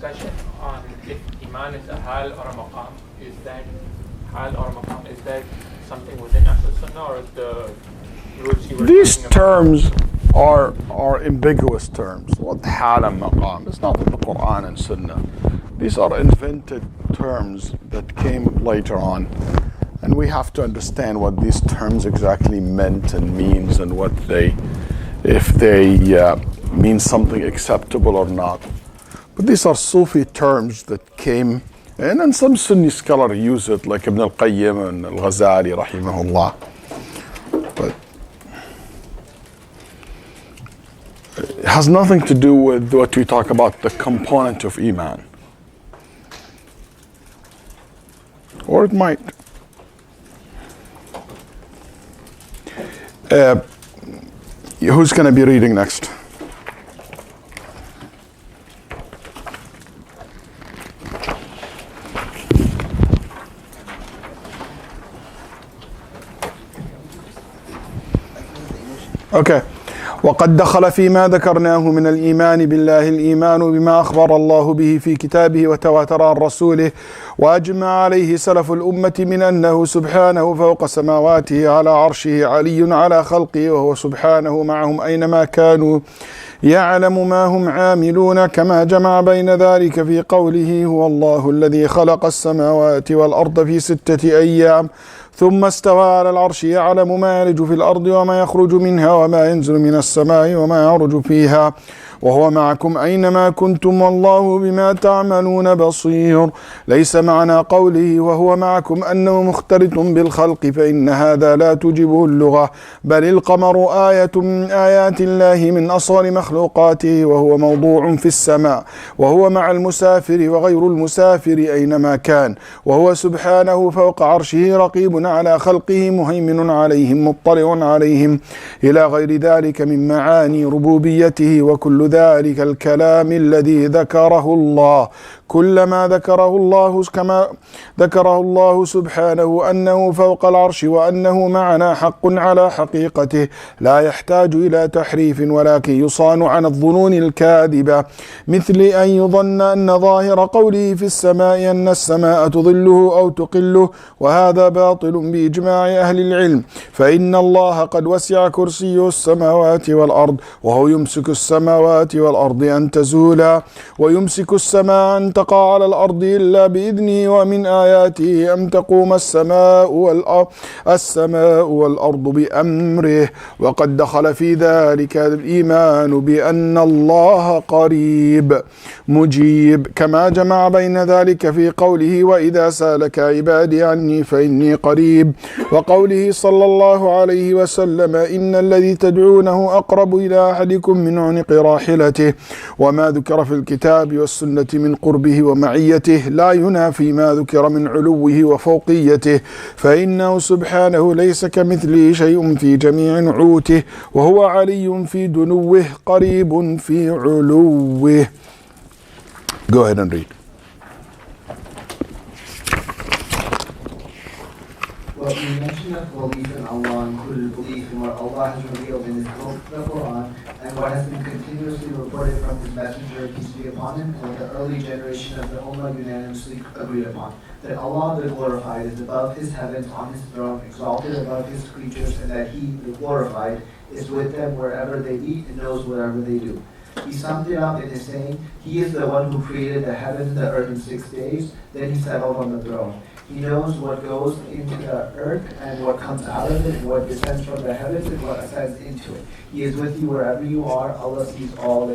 discussion on if Iman is a hal or a maqam. Is that hal or maqam? Is that something within Ahl Sunnah or the roots you were These talking about? terms are ambiguous terms. What hal and maqam? It's not in the Quran and Sunnah. These are invented terms that came later on. And we have to understand what these terms exactly meant and means and what if they mean something acceptable or not. But these are Sufi terms that came, and then some Sunni scholars use it, like Ibn al-Qayyim and al-Ghazali, rahimahullah. But it has nothing to do with what we talk about, the component of Iman. Or it might. Who's going to be reading next? Okay. وقد دخل فيما ذكرناه من الإيمان بالله الإيمان بما أخبر الله به في كتابه وتواتر عن رسوله وأجمع عليه سلف الأمة من أنه سبحانه فوق سماواته على عرشه علي على خلقه وهو سبحانه معهم أينما كانوا يعلم ما هم عاملون كما جمع بين ذلك في قوله هو الله الذي خلق السماوات والأرض في 6 أيام ثم استوى على العرش يعلم ما يلج في الأرض وما يخرج منها وما ينزل من السماء وما يعرج فيها وهو معكم أينما كنتم والله بما تعملون بصير. ليس معنى قوله وهو معكم أنه مختلط بالخلق فإن هذا لا تجبه اللغة بل القمر آية من آيات الله من أصغر مخلوقاته وهو موضوع في السماء وهو مع المسافر وغير المسافر أينما كان وهو سبحانه فوق عرشه رقيب على خلقه مهيمن عليهم مطلع عليهم إلى غير ذلك من معاني ربوبيته وكل ذلك الكلام الذي ذكره الله كلما ذكره الله كما ذكره الله سبحانه أنه فوق العرش وأنه معنا حق على حقيقته لا يحتاج إلى تحريف ولكن يصان عن الظنون الكاذبة مثل أن يظن أن ظاهر قوله في السماء أن السماء تظله أو تقله وهذا باطل بإجماع أهل العلم فإن الله قد وسع كرسيه السماوات والأرض وهو يمسك السماوات والأرض أن تزولا ويمسك السماء أن تقع على الأرض إلا بإذنه ومن آياته أن تقوم السماء والأرض بأمره وقد دخل في ذلك الإيمان بأن الله قريب مجيب كما جمع بين ذلك في قوله وإذا سالك عبادي عني فإني قريب وقوله صلى الله عليه وسلم إن الذي تدعونه أقرب إلى أحدكم من عنق راحلته وما ذكر في الكتاب والسنة من قربه ومعيته لا ينافي ما ذكر من علوه وفوقيته فإنه سبحانه ليس كمثله شيء في جميع نعوته وهو علي في دنوه قريب في علوه. Go ahead and read. Well, the mention of belief in Allah included belief in what Allah has revealed in His book, the Quran, and what has been continuously reported from His Messenger, peace be upon him, and what the early generation of the Ummah unanimously agreed upon, that Allah the glorified is above His heavens on His throne, exalted above His creatures, and that He, the glorified, is with them wherever they eat and knows whatever they do. He summed it up in his saying, He is the one who created the heavens and the earth in 6 days, then He settled on the throne. He knows what goes into the earth and what comes out of it, and what descends from the heavens and what ascends into it. He is with you wherever you are. Allah sees all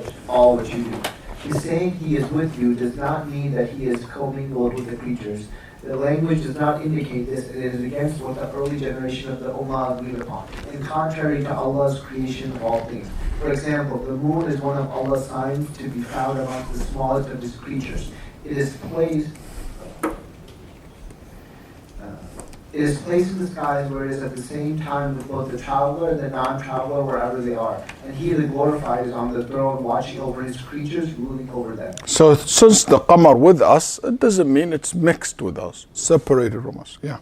what you do. His saying He is with you does not mean that He is commingled with the creatures. The language does not indicate this, and it is against what the early generation of the Ummah agreed upon, and contrary to Allah's creation of all things. For example, the moon is one of Allah's signs to be found amongst the smallest of His creatures. It is placed in the skies where it is at the same time with both the traveler and the non-traveler wherever they are. And He, the glorified, is on the throne watching over His creatures, ruling over them. So since the qamar with us, it doesn't mean it's mixed with us, separated from us. Yeah.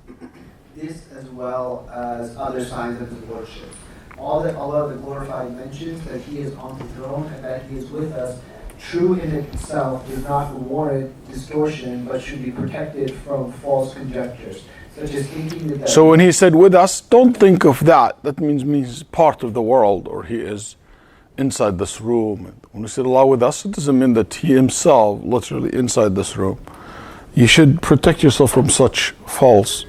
This as well as other signs of His lordship. All that Allah the glorified mentions that He is on the throne and that He is with us true in itself does not warrant distortion, but should be protected from false conjectures, such as thinking that... So when he said with us, don't think of that. That means he's part of the world, or he is inside this room. When we say Allah with us, it doesn't mean that he himself literally inside this room. You should protect yourself from such false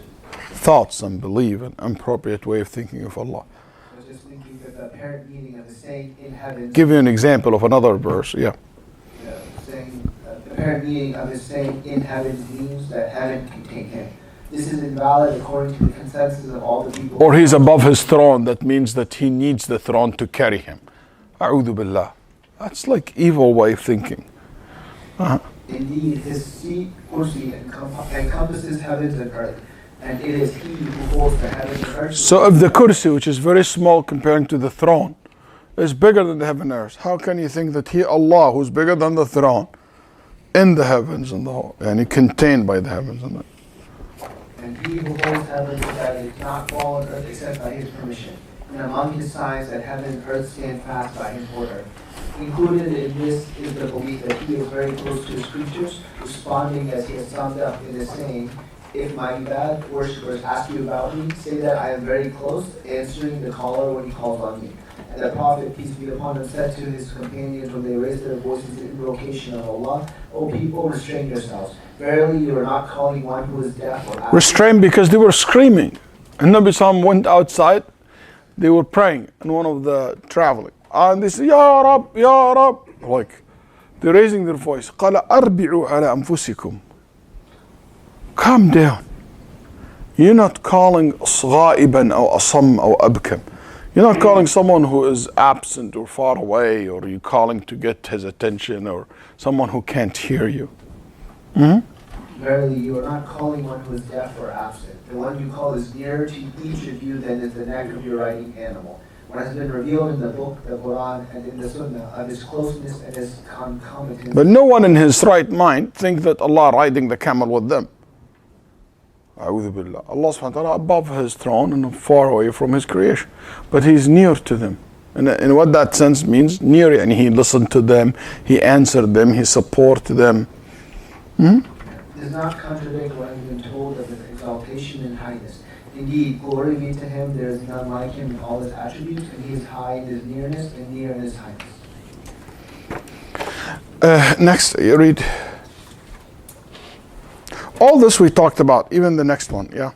thoughts and belief and inappropriate way of thinking of Allah. Just thinking that the apparent meaning of the saying in heaven... Give you an example of another verse, yeah. Saying the apparent meaning of his saying in heaven means that heaven contains him. This is invalid according to the consensus of all the people. Or he's above his throne, that means that he needs the throne to carry him. A'udhu billah. That's like evil way of thinking. Indeed, his seat, kursi, encompasses heavens and earth, and it is he who holds the heavens and earth. So if the kursi, which is very small comparing to the throne, is bigger than the heaven and earth, how can you think that he, Allah, who's bigger than the throne, in the heavens and the whole, and he contained by the heavens and the earth? And he who holds heavens and that it cannot fall on earth except by his permission. And among his signs that heaven and earth stand fast by his order. Included in this is the belief that he is very close to his creatures, responding as he has summed up in his saying, if my ibad worshippers ask you about me, say that I am very close, answering the caller when he calls on me. And the Prophet, peace be upon him, said to his companions when they raised their voices in invocation of Allah, O people, restrain yourselves. Verily, you are not calling one who is deaf or absent. Restrained because they were screaming. And Nabi Sallam went outside, they were praying, and one of the traveling. And they said, Ya Rab, Ya Rab. Like, they're raising their voice. قَالَ أَرْبِعُوا عَلَى أَنفُسِكُمْ. Calm down. You're not calling غائبا أو أصم أو أبكم. You're not calling someone who is absent or far away, or you're calling to get his attention, or someone who can't hear you. Verily, you are not calling one who is deaf or absent. The one you call is nearer to each of you than is the neck of your riding animal. What has been revealed in the book, the Quran, and in the Sunnah of his closeness and his concomitance. But no one in his right mind thinks that Allah riding the camel with them. A'udhu billah. Allah subhanahu wa ta'ala above his throne and far away from his creation. But he's near to them. And in what that sense means, near, and he listened to them, he answered them, he supported them. Does not contradict what has been told of his exaltation and highness. Indeed, glory be to him, there is none like him in all his attributes, and he is high in his nearness and near in his highness. Next, you read. All this we talked about, even the next one, yeah.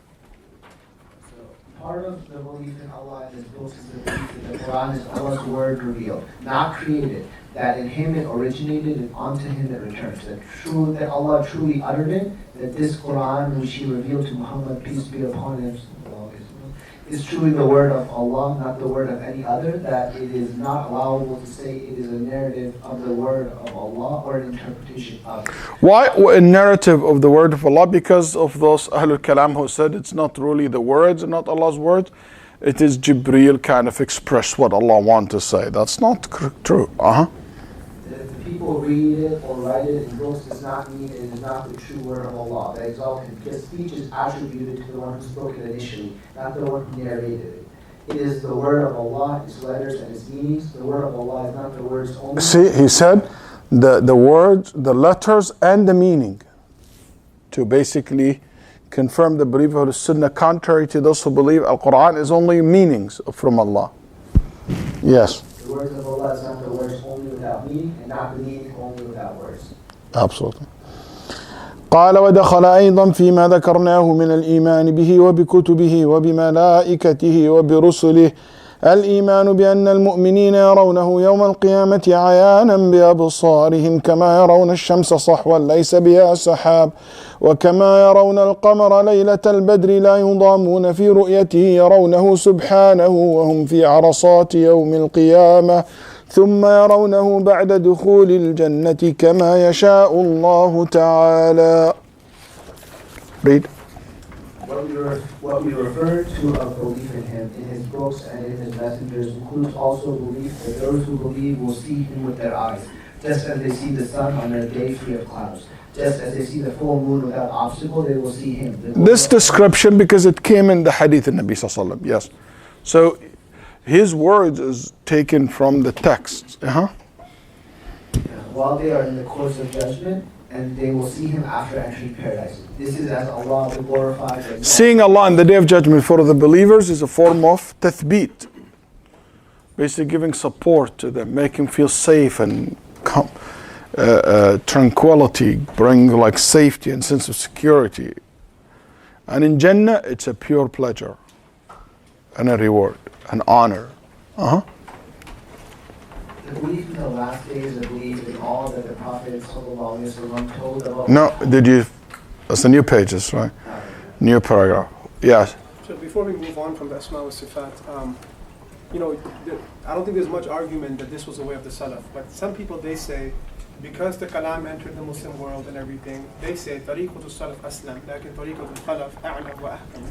So, part of the belief in Allah and his books is the belief that the Quran is Allah's word revealed, not created, that in him it originated and onto him it returns, that Allah truly uttered it, that this Quran which he revealed to Muhammad, peace be upon him, is truly the word of Allah, not the word of any other, that it is not allowable to say it is a narrative of the word of Allah or an interpretation of it. Why a narrative of the word of Allah? Because of those Ahlul Kalam who said it's not really the words, not Allah's words. It is Jibreel kind of express what Allah wants to say. That's not true. If the people read it or write it in books does not mean it is not the true word of Allah that exalted him, because speech is attributed to the one who spoke it initially, not the one who narrated it. It is the word of Allah, its letters and its meanings. The word of Allah is not the words only. See, he said the words, the letters and the meaning, to basically confirm the belief of the Sunnah, contrary to those who believe Al-Quran is only meanings from Allah. Yes. The words of Allah is not the words only without meaning, and not the meaning only without words. Absolutely. قال ودخل أيضا فيما ذكرناه من الإيمان به وبكتبه وبملائكته وبرسله الإيمان بأن المؤمنين يرونه يوم القيامة عيانا بأبصارهم كما يرون الشمس صحوا ليس بها سحاب وكما يرون القمر ليلة البدر لا يضامون في رؤيته يرونه سبحانه وهم في عرصات يوم القيامة ثم يرونه بعد دخول الجنة كما يشاء الله تعالى. Read. What we refer to of belief in him, in his books and in his messengers, includes also belief that those who believe will see him with their eyes, just as they see the sun on a day free of clouds. Just as they see the full moon without obstacle, they will see him. This description, because it came in the hadith of Nabi Sallallahu Alaihi Wasallam, yes. So his words is taken from the text. while they are in the course of judgment, and they will see him after entering paradise. This is as Allah the glorified. Seeing Allah on the day of judgment for the believers is a form of tathbeet. Basically giving support to them, making them feel safe and tranquility, bring like safety and sense of security. And in Jannah, it's a pure pleasure and a reward, an honor. The belief in the last days, the belief in all that the Prophet ﷺ told about. No, did you? That's the new pages, right? New paragraph. Yes. So before we move on from the Asma wa Sifat, you know, I don't think there's much argument that this was the way of the Salaf. But some people, they say, because the Kalam entered the Muslim world and everything, they say, طريقة السلف أسلم، لكن طريقة الخلف أعلم وأحكم.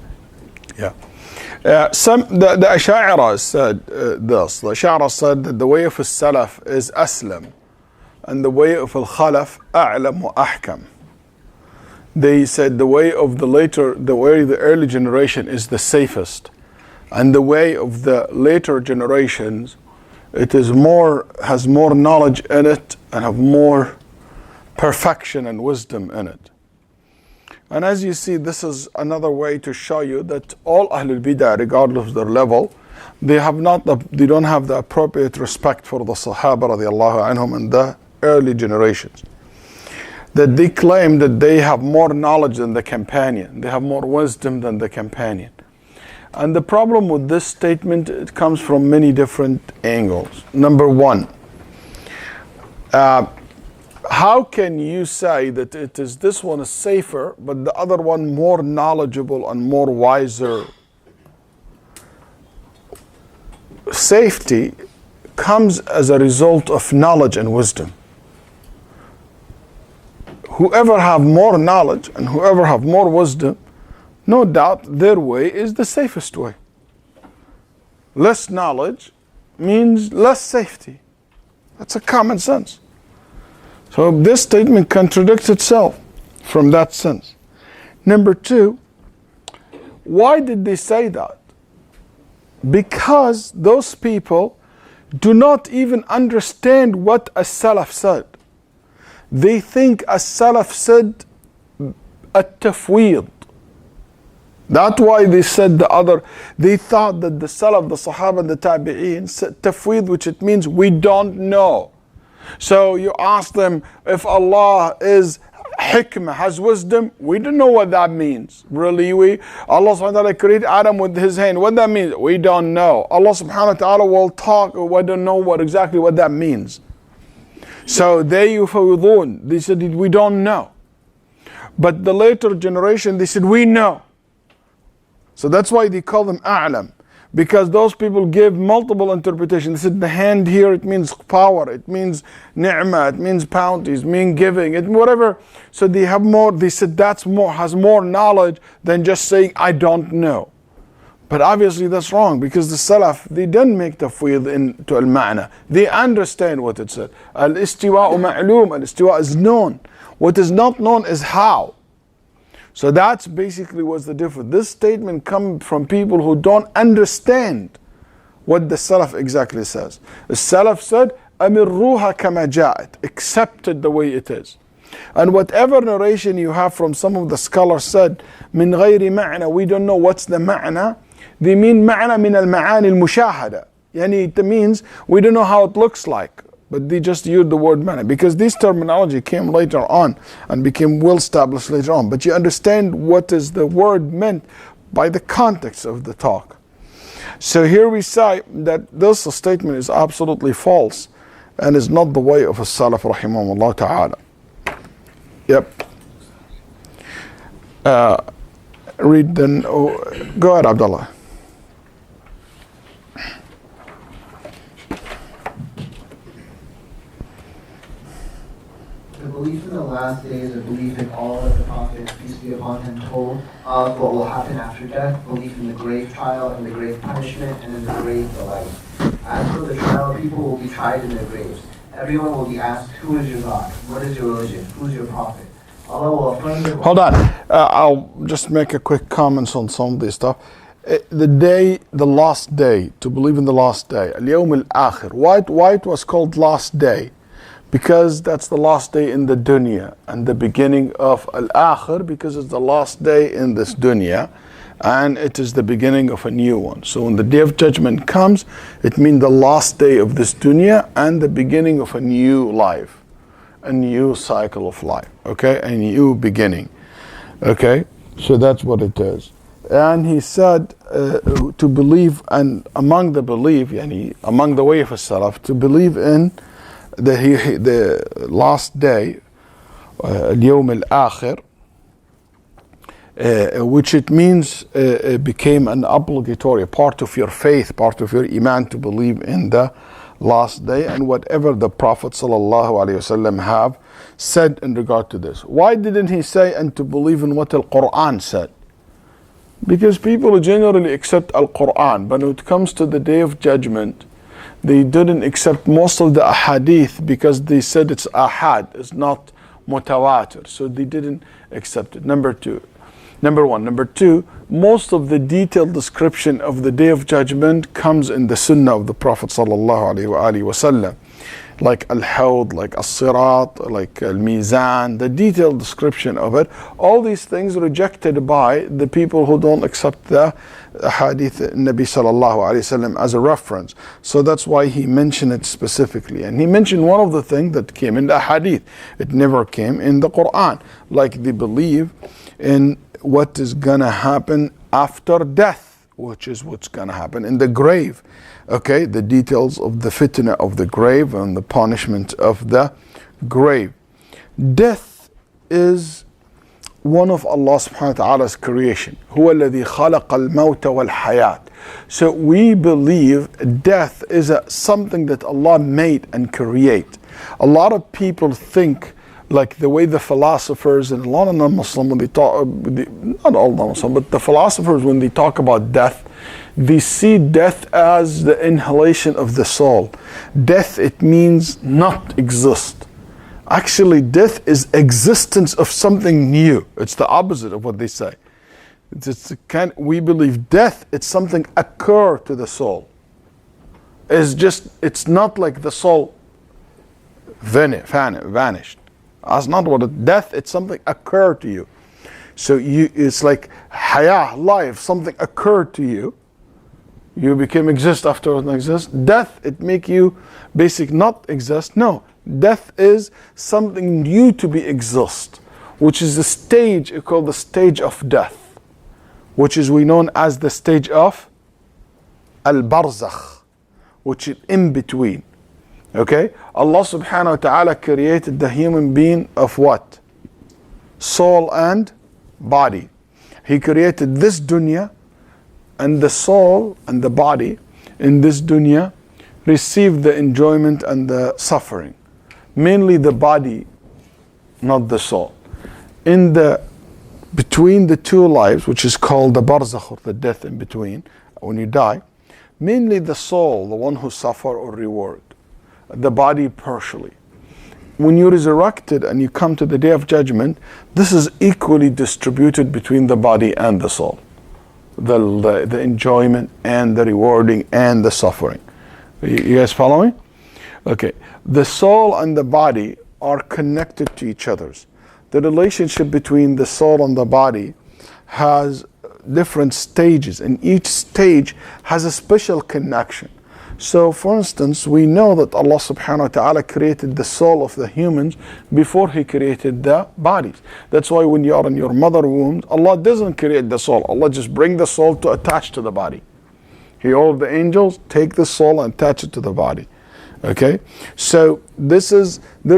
Yeah. The Ash'ara said this. The Ash'ara said that the way of Salaf is Aslam, and the way of Al-Khalaf A'lam wa Ahkam. They said the way of the early generation is the safest, and the way of the later generations, it is has more knowledge in it and have more perfection and wisdom in it. And as you see, this is another way to show you that all Ahlul Bidah, regardless of their level, they don't have the appropriate respect for the Sahaba radiallahu anhum and the early generations. That they claim that they have more knowledge than the companion, they have more wisdom than the companion. And the problem with this statement, it comes from many different angles. Number one, how can you say that this one is safer, but the other one more knowledgeable and more wiser? Safety comes as a result of knowledge and wisdom. Whoever have more knowledge and whoever have more wisdom, no doubt their way is the safest way. Less knowledge means less safety. That's a common sense. So this statement contradicts itself from that sense. Number two, why did they say that? Because those people do not even understand what a Salaf said. They think a Salaf said at-tafweed. That's why they said they thought that the Salaf, the Sahaba and the Tabi'een said tafweed, which it means we don't know. So you ask them, if Allah is hikmah, has wisdom, we don't know what that means. Really, Allah subhanahu wa ta'ala created Adam with his hand. What that means, we don't know. Allah subhanahu wa ta'ala will talk, we don't know exactly what that means. So they said we don't know. But the later generation, they said we know. So that's why they call them a'lam. Because those people gave multiple interpretations. They said the hand here, it means power, it means ni'mah, it means bounty, it means giving, it whatever. So they have more, they said has more knowledge than just saying, I don't know. But obviously that's wrong, because the Salaf, they didn't make tafweed into al-ma'na. They understand what it said. Al-istiwa'u ma'loom, al-istiwa' is known. What is not known is how. So that's basically what's the difference. This statement comes from people who don't understand what the Salaf exactly says. The Salaf said, أَمِرُّوهَا كَمَا جَاءَتْ, accept it the way it is. And whatever narration you have from some of the scholars said, مِنْ غَيْرِ مَعْنَى, we don't know what's the ma'na. They mean ma'na min al-ma'ani al-mushahada. Yani it means we don't know how it looks like. But they just used the word ma'na because this terminology came later on and became well established later on. But you understand what is the word meant by the context of the talk. So here we say that this statement is absolutely false and is not the way of a Salaf rahimahumullah ta'ala. Yep. Read then. Go ahead, Abdullah. The belief in the last days, the belief in all that the Prophet, peace be upon him, told of what will happen after death, belief in the grave trial and the grave punishment, and in the grave delight. As for the trial, people will be tried in their graves. Everyone will be asked, who is your God? What is your religion? Who is your prophet? Allah will affirm their... Hold on. I'll just make a quick comment on some of this stuff. The last day, to believe in the last day, al-yawm al-akhir. Why it was called last day? because that's the last day in the dunya, and the beginning of al-akhir because it's the last day in this dunya, and it is the beginning of a new one. So when the day of judgment comes, it means the last day of this dunya and the beginning of a new life, a new cycle of life, okay, a new beginning, okay. So that's what it is. And he said to believe, and among the belief, yani among the way of a Salaf, to believe in the last day, اليوم الآخر, which it means became an obligatory part of your faith, part of your iman, to believe in the last day and whatever the Prophet ﷺ have said in regard to this. Why didn't he say and to believe in what Al-Quran said? Because people generally accept Al-Quran, but when it comes to the day of judgment, they didn't accept most of the ahadith because they said it's ahad, it's not mutawatir, so they didn't accept it. Number one. Number two, most of the detailed description of the day of judgment comes in the sunnah of the Prophet ﷺ, like al-hawd, like as-sirat, like al-mizan, the detailed description of it. All these things rejected by the people who don't accept the hadith Nabi ﷺ as a reference. So that's why he mentioned it specifically. And he mentioned one of the things that came in the hadith. It never came in the Quran. Like they believe in what is gonna happen after death, which is what's gonna happen in the grave. Okay, the details of the fitna of the grave and the punishment of the grave. Death is one of Allah subhanahu wa ta'ala's creation. هو الذي خلق الموت والحياة. So we believe death is something that Allah made and create. A lot of people think, like the way the philosophers and a lot of non-Muslims, when they talk, not all non-Muslims, but the philosophers, when they talk about death, they see death as the inhalation of the soul. Death, it means not exist. Actually, death is existence of something new. It's the opposite of what they say. We believe death, it's something occur to the soul. It's not like the soul vanished. That's not what it, death, it's something occurred to you. So it's like hayah, life, something occurred to you. You became exist after it exist. Death, it make you basic not exist. No, death is something new to be exist, which is the stage called the stage of death, which is we known as the stage of al-barzakh, which is in between. Okay, Allah subhanahu wa ta'ala created the human being of what? Soul and body. He created this dunya, and the soul and the body in this dunya receive the enjoyment and the suffering. Mainly the body, not the soul. Between the two lives, which is called the barzakh, or the death in between, when you die, mainly the soul, the one who suffer or reward. The body partially. When you're resurrected and you come to the day of judgment, this is equally distributed between the body and the soul. The enjoyment and the rewarding and the suffering. You guys follow me? Okay. The soul and the body are connected to each other. The relationship between the soul and the body has different stages, and each stage has a special connection. So for instance, we know that Allah subhanahu wa ta'ala created the soul of the humans before He created the bodies. That's why when you are in your mother womb, Allah doesn't create the soul. Allah just bring the soul to attach to the body. All the angels take the soul and attach it to the body. Okay? So there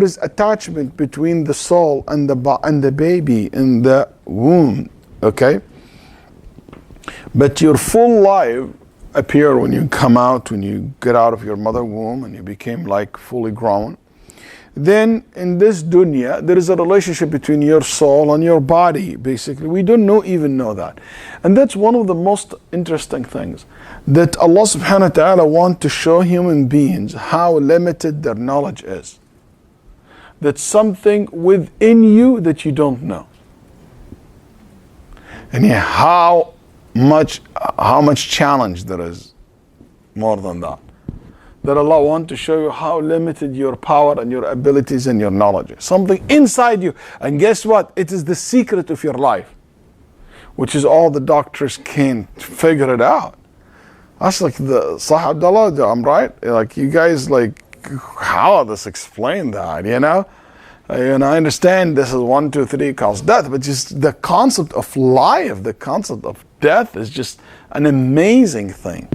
is attachment between the soul and the baby in the womb. Okay? But your full life appear when you come out, when you get out of your mother womb and you became like fully grown. Then in this dunya, there is a relationship between your soul and your body, basically. We don't even know that. And that's one of the most interesting things, that Allah subhanahu wa ta'ala wants to show human beings how limited their knowledge is. That's something within you that you don't know. And how much challenge there is more than that. that Allah wants to show you how limited your power and your abilities and your knowledge is. Something inside you. And guess what? It is the secret of your life, which is all the doctors can't figure it out. That's like the Sahih Abdullah, I'm right? Like you guys, like, how does explain that, you know? And I understand this is 1, 2, 3 cause death, but just the concept of life, the concept of death is just an amazing thing.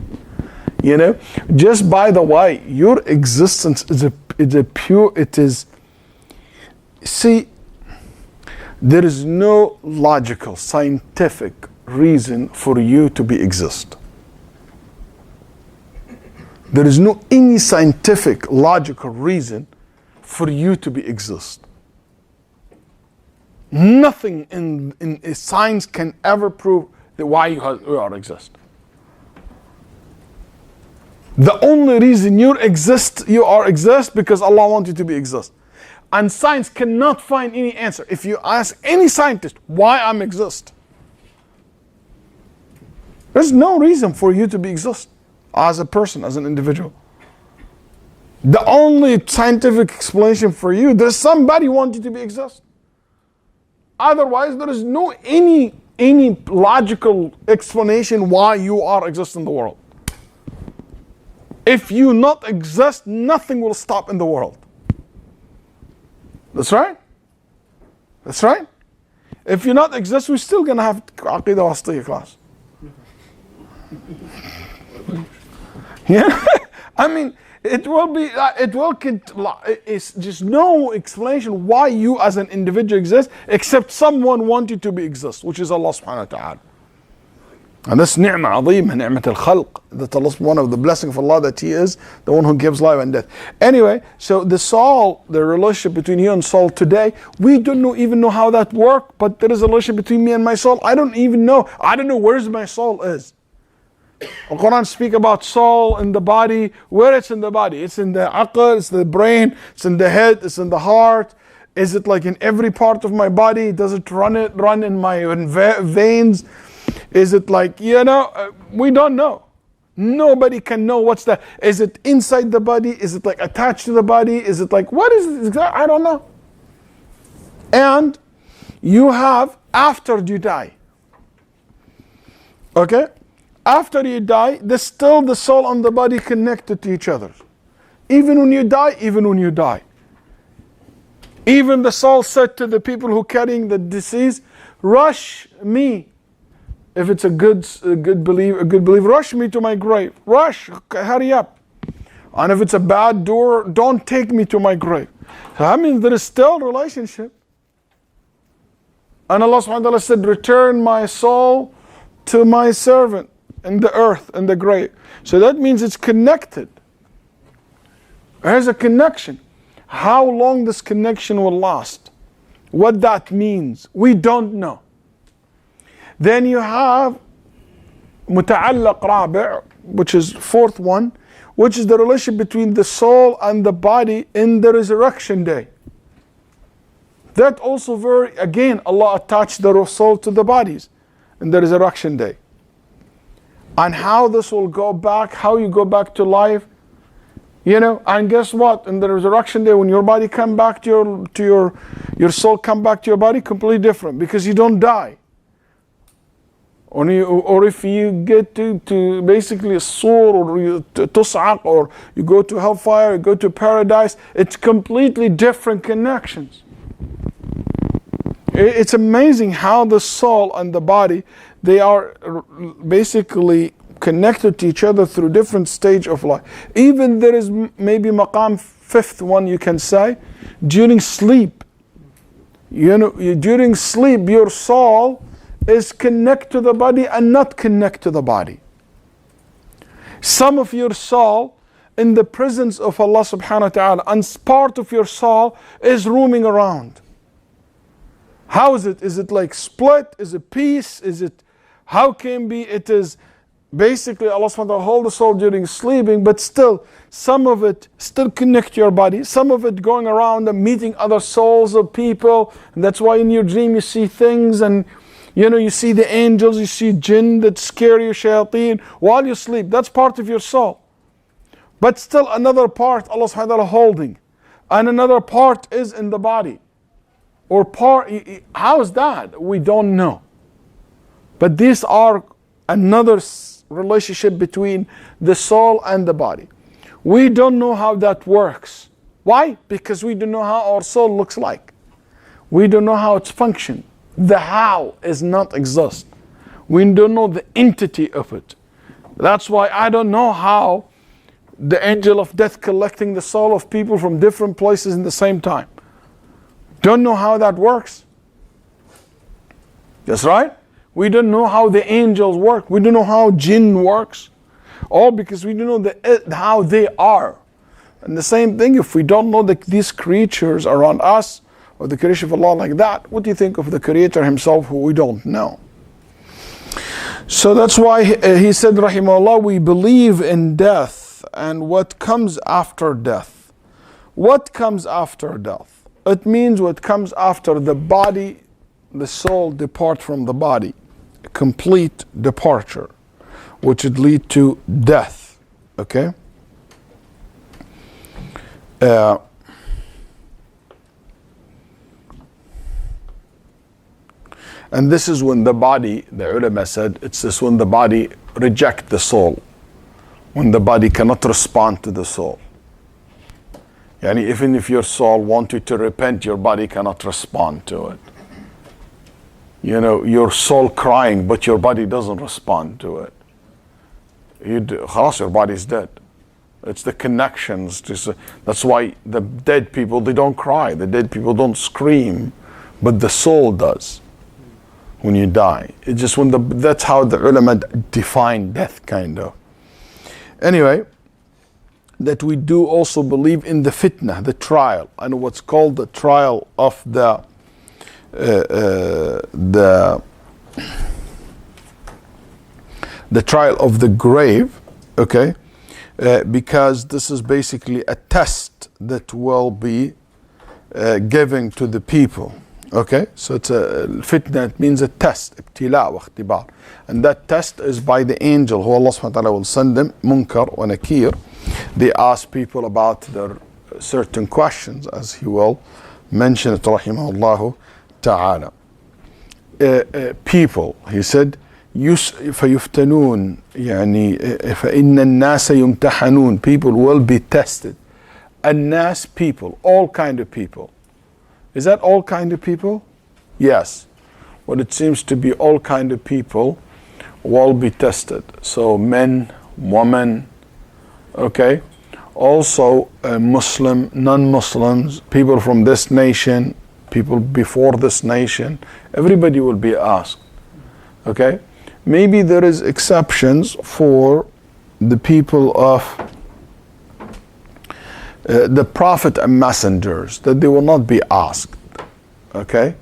You know, just by the way, your existence see, there is no logical, scientific reason for you to exist. There is no any scientific, logical reason for you to exist. Nothing in science can ever prove that why you are exist. The only reason you exist because Allah wants you to exist. And science cannot find any answer. If you ask any scientist why I'm exist, there's no reason for you to exist as a person, as an individual. The only scientific explanation for you, there's somebody wants you to exist. Otherwise, there is no any logical explanation why you are exist in the world. If you not exist, nothing will stop in the world. That's right. That's right. If you not exist, we're still gonna have Aqeedah Wasatiyyah class. Yeah, I mean, it's just no explanation why you as an individual exist, except someone wanted to exist, which is Allah subhanahu wa ta'ala. And this ni'mah azim, ni'mat al-khalq, that Allah, one of the blessings of Allah, that He is the one who gives life and death. Anyway, so the soul, the relationship between you and soul today, we don't even know how that works, but there is a relationship between me and my soul. I don't even know. I don't know where my soul is. The Quran speaks about soul in the body. Where it's in the body? It's in the aql, it's the brain, it's in the head, it's in the heart. Is it like in every part of my body? Does it run in my veins? Is it like, we don't know. Nobody can know what's that. Is it inside the body? Is it like attached to the body? Is it like, what is it? I don't know. And you have after you die. Okay? After you die, there's still the soul and the body connected to each other. Even when you die. Even the soul said to the people who carrying the disease, rush me. If it's a good believer, rush me to my grave. Rush, hurry up. And if it's a bad door, don't take me to my grave. So that means there is still relationship. And Allah subhanahu wa ta'ala said, return my soul to my servant in the earth, in the grave. So that means it's connected. There's a connection. How long this connection will last, what that means, we don't know. Then you have متعلق رابع, which is fourth one, which is the relationship between the soul and the body in the resurrection day. That also again, Allah attached the soul to the bodies in the resurrection day. And how this will go back, how you go back to life, and guess what? In the resurrection day, when your body come back to your soul come back to your body, completely different, because you don't die. Or if you get to basically a soul, or you tus'aq, or you go to hellfire, you go to paradise, it's completely different connections. It's amazing how the soul and the body, they are basically connected to each other through different stage of life. Even there is maybe maqam, fifth one you can say, during sleep. During sleep, your soul is connect to the body and not connect to the body. Some of your soul in the presence of Allah subhanahu wa ta'ala, and part of your soul is roaming around. How is it? Is it like split? Is it peace? How can be? It is basically Allah subhanahu wa ta'ala hold the soul during sleeping, but still, some of it still connect to your body, some of it going around and meeting other souls of people, and that's why in your dream you see things, and you see the angels, you see jinn that scare you, shayateen, while you sleep. That's part of your soul. But still another part Allah subhanahu wa ta'ala holding, and another part is in the body. Or part, how is that? We don't know. But these are another relationship between the soul and the body. We don't know how that works. Why? Because we don't know how our soul looks like. We don't know how it's function. The how is not exist. We don't know the entity of it. That's why I don't know how the angel of death collecting the soul of people from different places in the same time. Don't know how that works. That's right. We don't know how the angels work. We don't know how jinn works. All because we don't know how they are. And the same thing, if we don't know these creatures around us, or the creation of Allah like that, what do you think of the Creator Himself who we don't know? So that's why he said, rahimahullah, we believe in death and what comes after death. What comes after death? It means what comes after the body, the soul depart from the body. A complete departure, which would lead to death. Okay? And this is when the body, the ulama said, it's this when the body reject the soul. When the body cannot respond to the soul. Yani even if your soul wanted to repent, your body cannot respond to it. You know, your soul crying, but your body doesn't respond to it. Your body is dead. It's the connections. That's why the dead people, they don't cry. The dead people don't scream, but the soul does when you die. It's just that's how the ulama define death, kind of. Anyway, that we do also believe in the fitna, the trial, and what's called the trial of the trial of the grave, okay? Because this is basically a test that will be given to the people. Okay, so it's a fitna, it means a test, ibtila wa ikhtibar. And that test is by the angel who Allah subhanahu wa ta'ala will send them, munkar wa nakir. They ask people about their certain questions, as he will mention it, rahimahullah ta'ala. People, he said, فيفتنون يعني فإن الناس يمتحنون, people will be tested. الناس, people, all kind of people. Is that all kind of people? Yes. Well, it seems to be all kind of people will be tested. So men, women, okay? Also Muslim, non-Muslims, people from this nation, people before this nation, everybody will be asked. Okay? Maybe there is exceptions for the people of the prophet and messengers, that they will not be asked. Okay?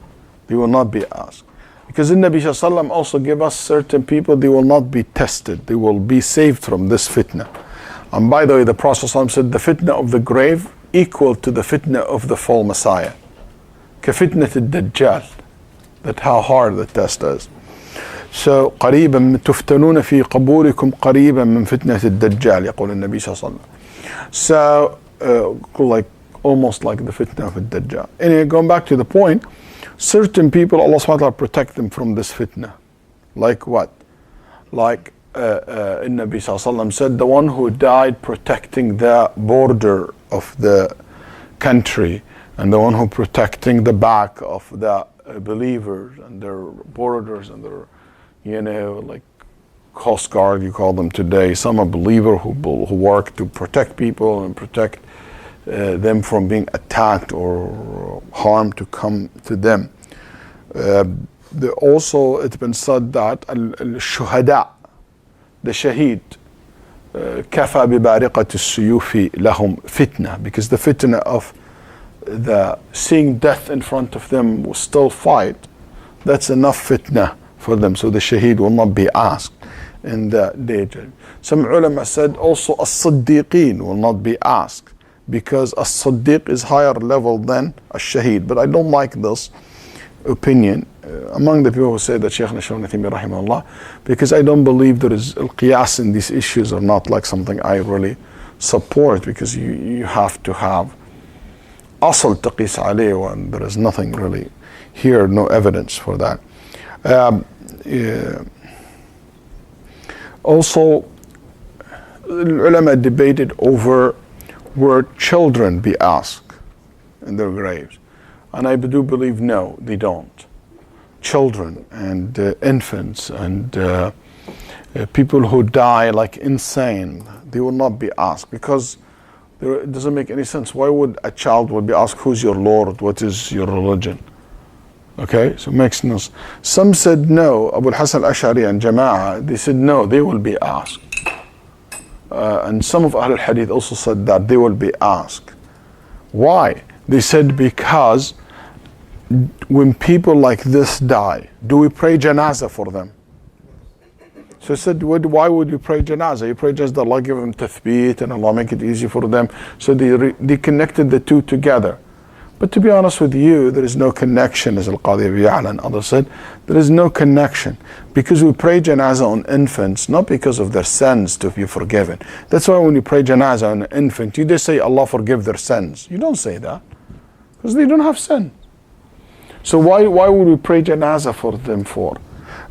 They will not be asked. Because the Nabi Sallallahu Alaihi Wasallam also gave us certain people, they will not be tested. They will be saved from this fitna. And by the way, the Prophet Sallallahu Alaihi Wasallam said the fitna of the grave equal to the fitna of the false Messiah. كفتنة الدجال. That's how hard the test is. So قريبا تفتنون في قبوركم قريبا من فتنة الدجال يقول النبي صلى الله عليه وسلم. So like almost like the fitna of Dajjal. Anyway, going back to the point, certain people, Allah subhanahu wa ta'ala protect them from this fitna. Like what? Like Nabi sallallahu alaihi wasallam said, the one who died protecting the border of the country, and the one who protecting the back of the believers and their borders and their, you know, like Coast Guard, you call them today. Some are believers who work to protect people and protect them from being attacked or harm to come to them. Also, it's been said that al-shuhada, the shaheed, kafa bibariqat as-suyufi lahum fitna, because the fitna of the seeing death in front of them will still fight. That's enough fitna for them, so the shaheed will not be asked in the day. Some ulama said also as-siddiqeen will not be asked, because as-siddiq is higher level than as-shaheed. But I don't like this opinion among the people who say that Shaykh rahimahullah, because I don't believe there is al-qiyas in these issues, or not like something I really support, because you have to have asl taqis alayh, and there is nothing really here, no evidence for that. Also, ulama debated over where children be asked in their graves, and I do believe no, they don't. Children and infants and people who die like insane, they will not be asked, because it doesn't make any sense. Why would a child be asked, who's your Lord, what is your religion? Okay, so it makes no sense. Some said no, Abu al-Hasan al-Ash'ari and Jama'ah, they said no, they will be asked. And some of Ahl al-Hadith also said that they will be asked. Why? They said because when people like this die, do we pray janazah for them? So I said, why would you pray janazah? You pray just that Allah give them tathbeet and Allah make it easy for them. So they connected the two together. But to be honest with you, there is no connection, as Al-Qadi Abi Ya'la and others said. There is no connection, because we pray janazah on infants, not because of their sins to be forgiven. That's why when you pray janazah on an infant, you just say, Allah forgive their sins. You don't say that, because they don't have sin. So why would we pray janazah for them for?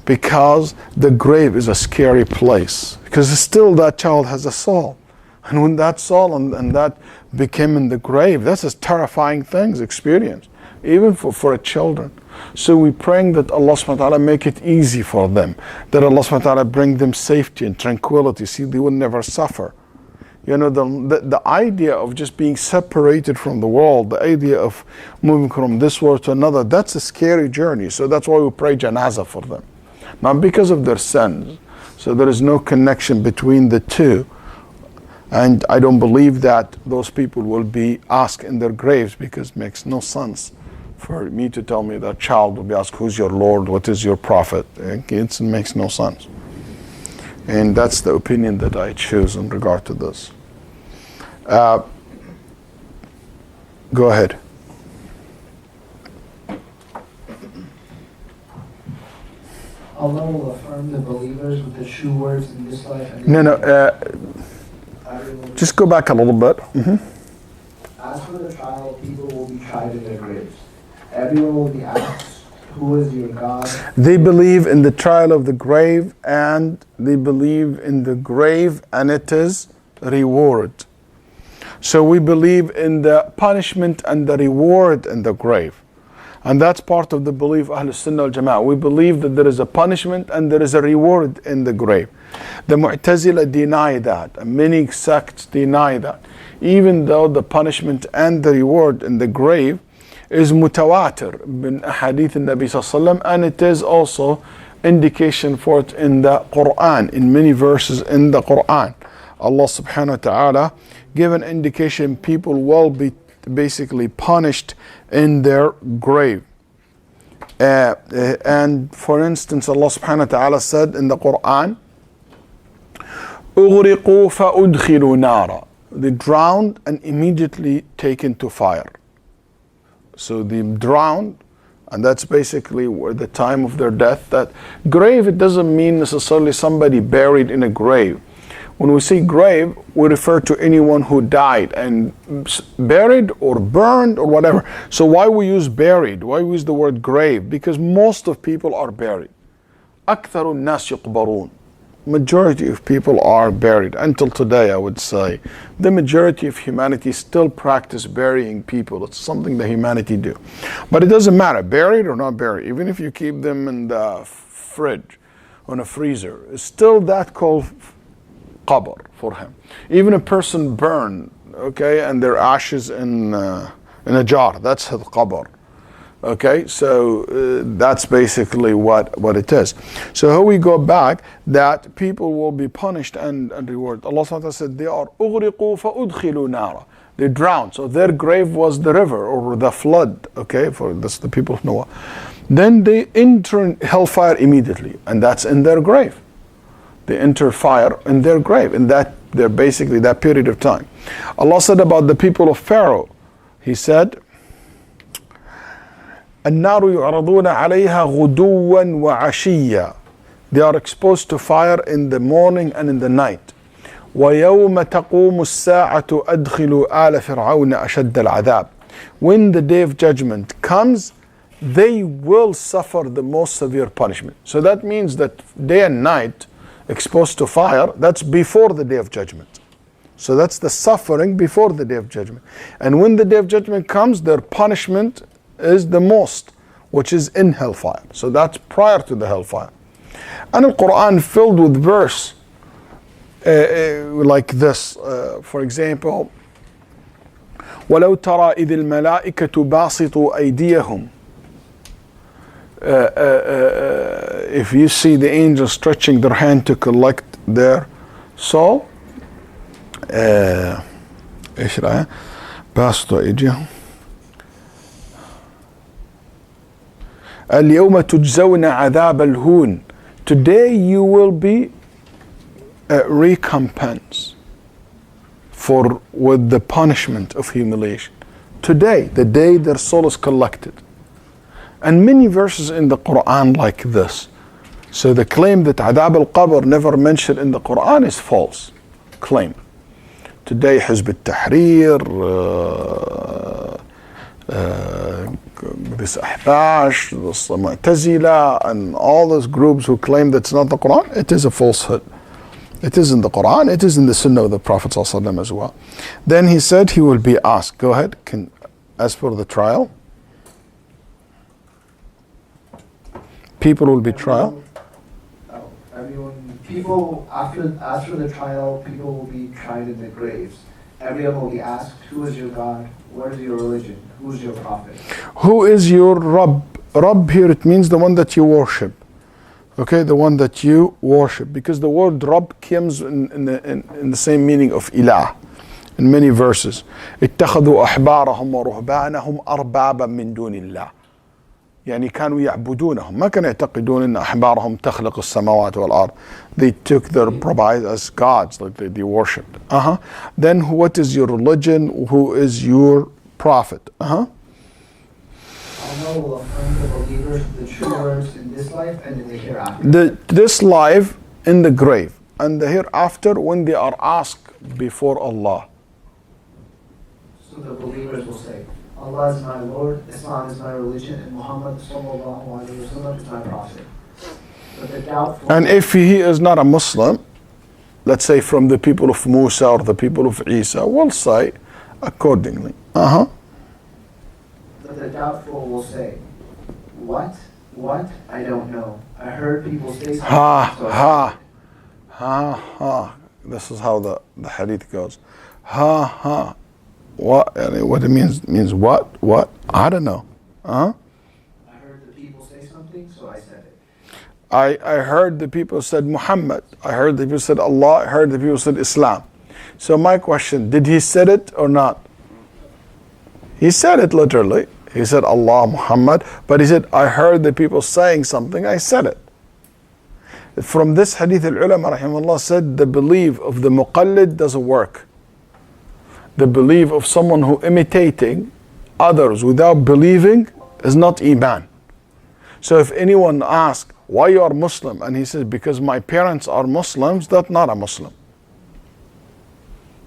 Because the grave is a scary place, because still that child has a soul. And when that soul and that became in the grave, that's a terrifying thing, experience, even for children. So we're praying that Allah subhanahu wa ta'ala make it easy for them, that Allah subhanahu wa ta'ala bring them safety and tranquility, see they will never suffer. You know, the idea of just being separated from the world, the idea of moving from this world to another, that's a scary journey. So that's why we pray janazah for them, not because of their sins. So there is no connection between the two. And I don't believe that those people will be asked in their graves, because it makes no sense for me to tell me that child will be asked, who's your Lord, what is your prophet? It makes no sense. And that's the opinion that I choose in regard to this. Go ahead. Allah will affirm the believers with the true words in this life. Just go back a little bit. As for the trial, people will be tried in their graves. Everyone will be asked, who is your God? They believe in the trial of the grave, and they believe in the grave and it is reward. So we believe in the punishment and the reward in the grave. And that's part of the belief of Ahl Sunnah wal Jama'ah. We believe that there is a punishment and there is a reward in the grave. The Mu'tazila deny that, and many sects deny that, even though the punishment and the reward in the grave is mutawatir bin ahadith al-Nabi sallallahu, and it is also indication for it in the Quran, in many verses in the Quran. Allah subhanahu wa ta'ala give an indication people will be basically punished in their grave. And for instance, Allah subhanahu wa ta'ala said in the Quran, أُغْرِقُوا فَأُدْخِلُوا نَارًا. They drowned and immediately taken to fire. So they drowned, and that's basically where the time of their death. That grave, it doesn't mean necessarily somebody buried in a grave. When we say grave, we refer to anyone who died and buried or burned or whatever. So why we use buried? Why we use the word grave? Because most of people are buried. أكثر الناس يقبرون. Majority of people are buried. Until today, I would say, the majority of humanity still practice burying people. It's something that humanity do. But it doesn't matter, buried or not buried. Even if you keep them in the fridge, on a freezer, it's still that called qabr for him. Even a person burned, okay, and their ashes in a jar, that's his qabr. Okay, so that's basically what it is. So here we go back, that people will be punished and rewarded. Allah subhanahu wa ta'ala said, they are أُغْرِقُوا فَأُدْخِلُوا نَارًا. They drowned, so their grave was the river or the flood, okay, for this, the people of Noah. Then they enter hellfire immediately, and that's in their grave. They enter fire in their grave, and that they're basically that period of time. Allah said about the people of Pharaoh, He said, النار يعرضون عليها غدوا وعشيا. They are exposed to fire in the morning and in the night. وَيَوْمَ تَقُومُ السَّاعَةُ أَدْخِلُوا آلَ فِرْعَوْنَ أَشَدَّ الْعَذَابِ. When the day of judgment comes, they will suffer the most severe punishment. So that means that day and night exposed to fire, that's before the day of judgment. So that's the suffering before the day of judgment. And when the day of judgment comes, their punishment is the most, which is in hellfire. So that's prior to the hellfire. And the Quran filled with verse like this. For example, وَلَوْ تَرَى إِذِ الْمَلَائِكَةُ بَاسِطُوا أَيْدِيَهُمْ. If you see the angels stretching their hand to collect their soul, ايش رأيه؟ باسطوا أيديهم. اليوم تجزون عذاب الهون. Today you will be recompensed with the punishment of humiliation. Today, the day their soul is collected. And many verses in the Quran like this. So the claim that Adab al-Qabr never mentioned in the Quran is false claim. Today Hizb al-Tahrir, this Ahbash, this Mu'tazila, and all those groups who claim that's not the Quran, it is a falsehood. It is in the Quran, it is in the Sunnah of the Prophet ﷺ as well. Then he said he will be asked. Go ahead, as for the trial. People will be trial. People after the trial, people will be tried in the graves. Everyone will be asked, who is your God? What is your religion? Who is your prophet? Who is your Rabb? Rabb here, it means the one that you worship. Okay, the one that you worship. Because the word Rabb comes in the same meaning of Ilah in many verses. اتخذوا أحبارهم ورهبانهم أربابا من دون الله. يعني كانوا يعبدونهم. ما كانوا يعتقدون أن أحبارهم تخلق السماوات والأرض. They took their rabbis as gods, like they worshipped. Then what is your religion? Who is your prophet? Allah will affirm the believers the true words in this life and in the hereafter. This life in the grave and the hereafter when they are asked before Allah. So the believers will say, Allah is my Lord, Islam is my religion, and Muhammad sallallahu alaihi wasallam is my prophet. But the doubtful. And if he is not a Muslim, let's say from the people of Musa or the people of Isa, we'll say accordingly. But the doubtful will say, what? What? I don't know. I heard people say something. This is how the hadith goes. What it means what? I don't know. I heard the people say something, so I said it. I heard the people said Muhammad. I heard the people said Allah. I heard the people said Islam. So my question, did he said it or not? He said it literally. He said Allah, Muhammad, but he said, I heard the people saying something, I said it. From this hadith, al-ulama rahimahullah said the belief of the muqallid doesn't work. The belief of someone who imitating others without believing is not iman. So if anyone asks, why you are Muslim? And he says, because my parents are Muslims, that's not a Muslim.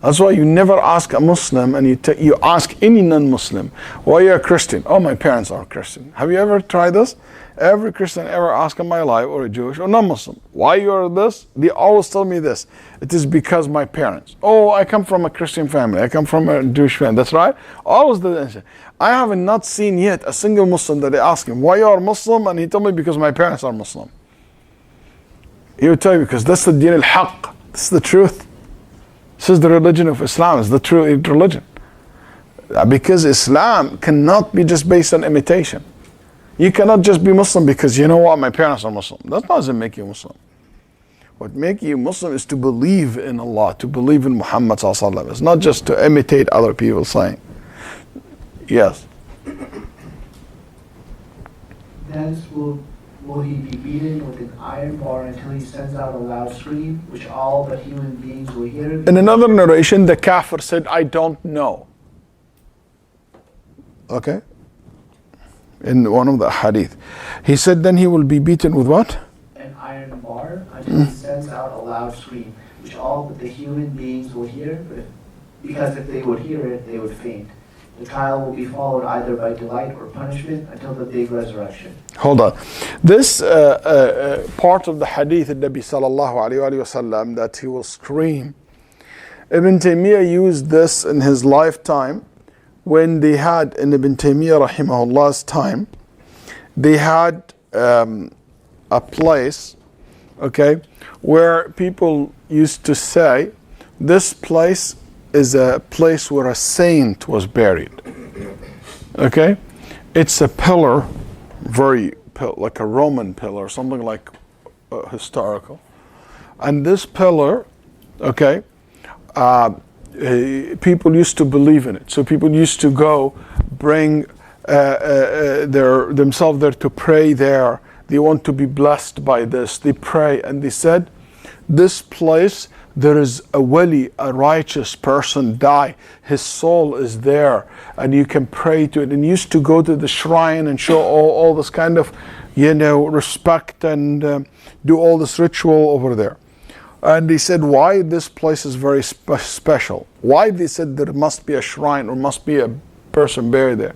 That's why you never ask a Muslim and you ask any non-Muslim, why you a Christian? Oh, my parents are Christian. Have you ever tried this? Every Christian ever asked in my life, or a Jewish or non-Muslim, why you are this? They always tell me this. It is because my parents. Oh, I come from a Christian family. I come from a Jewish family. That's right. Always the answer. I have not seen yet a single Muslim that they ask him, why you are Muslim? And he told me because my parents are Muslim. He would tell you because that's the deen al-haq. This is the truth. This is the religion of Islam. It's the true religion. Because Islam cannot be just based on imitation. You cannot just be Muslim because you know what, my parents are Muslim. That doesn't make you Muslim. What makes you Muslim is to believe in Allah, to believe in Muhammad sallallahu alaihi wasallam. It's not just to imitate other people saying. Yes. Thence will he be beaten with an iron bar until he sends out a loud scream, which all but human beings will hear. In another narration, the kafir said, I don't know. Okay? In one of the hadith. He said then he will be beaten with what? An iron bar until he sends out a loud loud scream, which all but the human beings will hear, because if they would hear it, they would faint. The trial will be followed either by delight or punishment until the big resurrection. Hold on. This part of the hadith of Nabi sallallahu alayhi wa sallam, that he will scream, Ibn Taymiyyah used this in his lifetime when they had, in Ibn Taymiyyah rahimahullah's time, they had a place, okay, where people used to say, this place is a place where a saint was buried. Okay? It's a pillar, like a Roman pillar, something like historical. And this pillar, okay, people used to believe in it. So people used to go bring themselves there to pray there. They want to be blessed by this. They pray and they said, this place, there is a wali, a righteous person die. His soul is there and you can pray to it. And used to go to the shrine and show all this kind of, respect and do all this ritual over there. And they said, why this place is very special? Why they said there must be a shrine or must be a person buried there?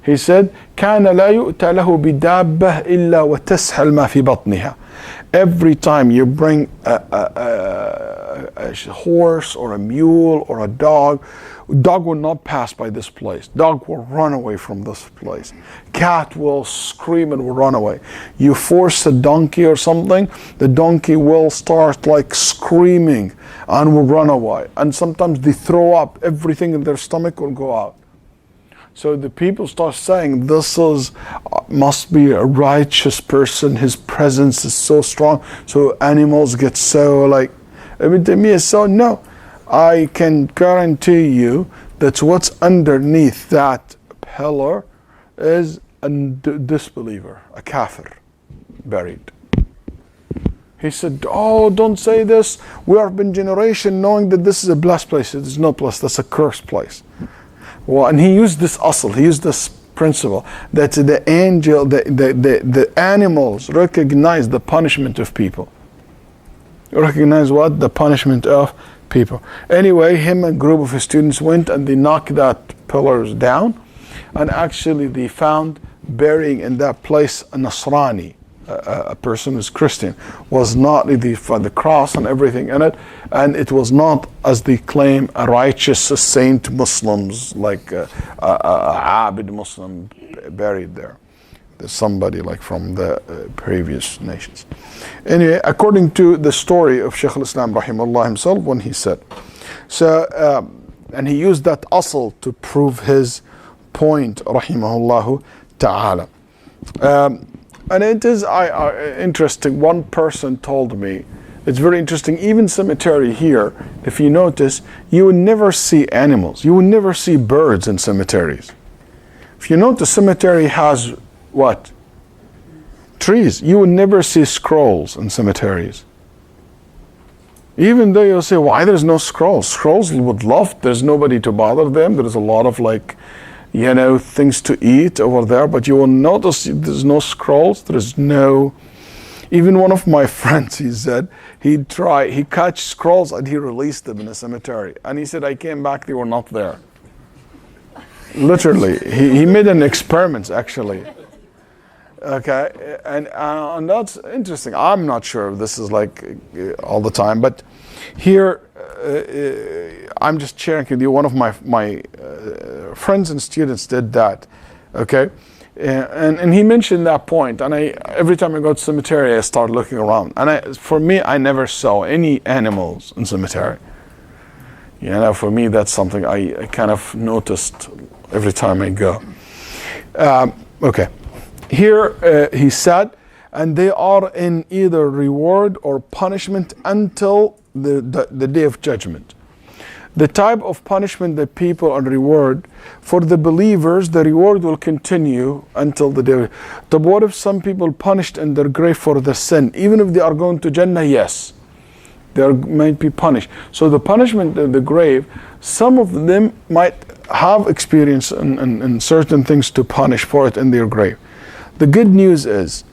He said, كَانَ لَا يُؤْتَى لَهُ بِدَابَّةٍ إِلَّا وَتَسْحَلْ مَا فِي بَطْنِهَا. Every time you bring a horse or a mule or a dog will not pass by this place. Dog will run away from this place. Cat will scream and will run away. You force a donkey or something, the donkey will start like screaming and will run away. And sometimes they throw up, everything in their stomach will go out. So the people start saying, this must be a righteous person, his presence is so strong, so animals get so like, Ibn Taymiyyah said, no, I can guarantee you that what's underneath that pillar is a disbeliever, a kafir, buried. He said, oh, don't say this, we have been generation knowing that this is a blessed place. It is no place, that's a cursed place. Well, and he used this asl, he used this principle that the angel, the animals recognize the punishment of people. Recognize what? The punishment of people. Anyway, him and a group of his students went and they knocked that pillars down, and actually they found burying in that place a Nasrani, a person who's Christian, was not for the cross and everything in it, and it was not, as they claim, a righteous saint Muslims, like a Abid Muslim buried there. There's somebody like from the previous nations. Anyway, according to the story of Shaykh al-Islam rahimahullah himself, when he said, so, and he used that asl to prove his point, rahimahullah ta'ala. And it is interesting, one person told me, it's very interesting, even cemetery here, if you notice, you will never see animals, you will never see birds in cemeteries. If you notice, cemetery has what? Trees. You will never see scrolls in cemeteries. Even though you'll say, why there's no scrolls? Scrolls would love, there's nobody to bother them, there's a lot of things to eat over there, but you will notice there's no scrolls, there's no, even one of my friends, he said, he catch scrolls and he released them in a cemetery. And he said, I came back, they were not there. Literally, he made an experiment actually. Okay, and that's interesting. I'm not sure if this is all the time, but here, I'm just sharing with you, one of my friends and students did that, okay? And he mentioned that point, and every time I go to cemetery, I start looking around. And for me, I never saw any animals in cemetery. For me, that's something I kind of noticed every time I go. Okay, here he said, and they are in either reward or punishment until the day of judgment. The type of punishment that people are reward, for the believers, the reward will continue until the day. But what if some people punished in their grave for their sin? Even if they are going to Jannah, yes, they might be punished. So the punishment in the grave, some of them might have experience in certain things to punish for it in their grave. The good news is,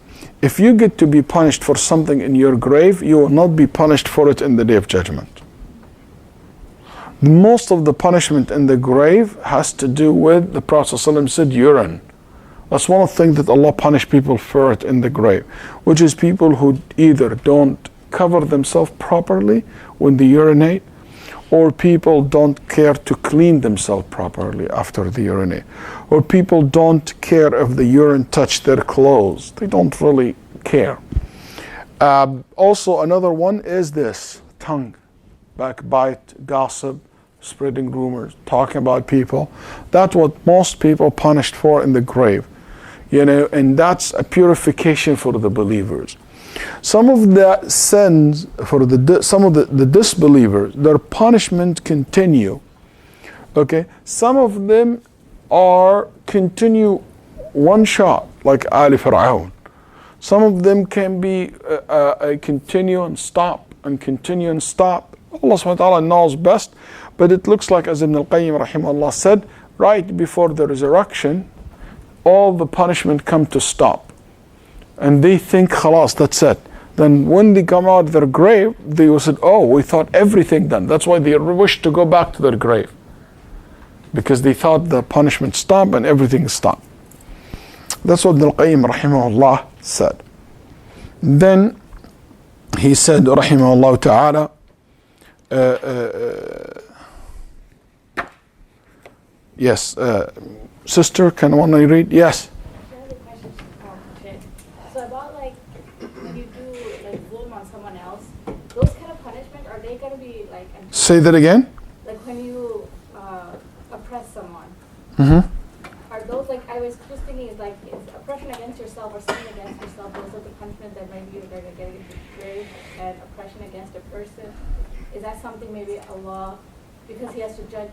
if you get to be punished for something in your grave, you will not be punished for it in the Day of Judgment. Most of the punishment in the grave has to do with, the Prophet ﷺ said, urine. That's one of the things that Allah punished people for it in the grave, which is people who either don't cover themselves properly when they urinate, or people don't care to clean themselves properly after they urinate, or people don't care if the urine touch their clothes. They don't really care. Also, another one is this: tongue, backbite, gossip, spreading rumors, talking about people. That's what most people punished for in the grave, you know, and that's a purification for the believers. Some of the sins for some of the disbelievers, their punishment continue. Okay, some of them are continue one shot, like Ali Fir'aun. Some of them can be a continue and stop and continue and stop. Allah subhanahu wa ta'ala knows best, but it looks like, as Ibn al-Qayyim rahimahullah said, right before the resurrection, all the punishment come to stop. And they think, khalas, that's it. Then when they come out of their grave, they will say, oh, we thought everything done. That's why they wish to go back to their grave, because they thought the punishment stopped and everything stopped. That's what Ibn al-Qayyim rahimahullah said. Then he said, rahimahullah ta'ala, yes, sister, can one read? Yes. So about like when you do like zulm on someone else, those kind of punishment, are they gonna be like? Say that again. Like when you oppress someone. Mm-hmm. Are those like, I was just thinking, is like, is oppression against yourself or something against yourself, those are the punishment that maybe you're gonna get into the grave, and oppression against a person, is that something maybe Allah, because He has to judge,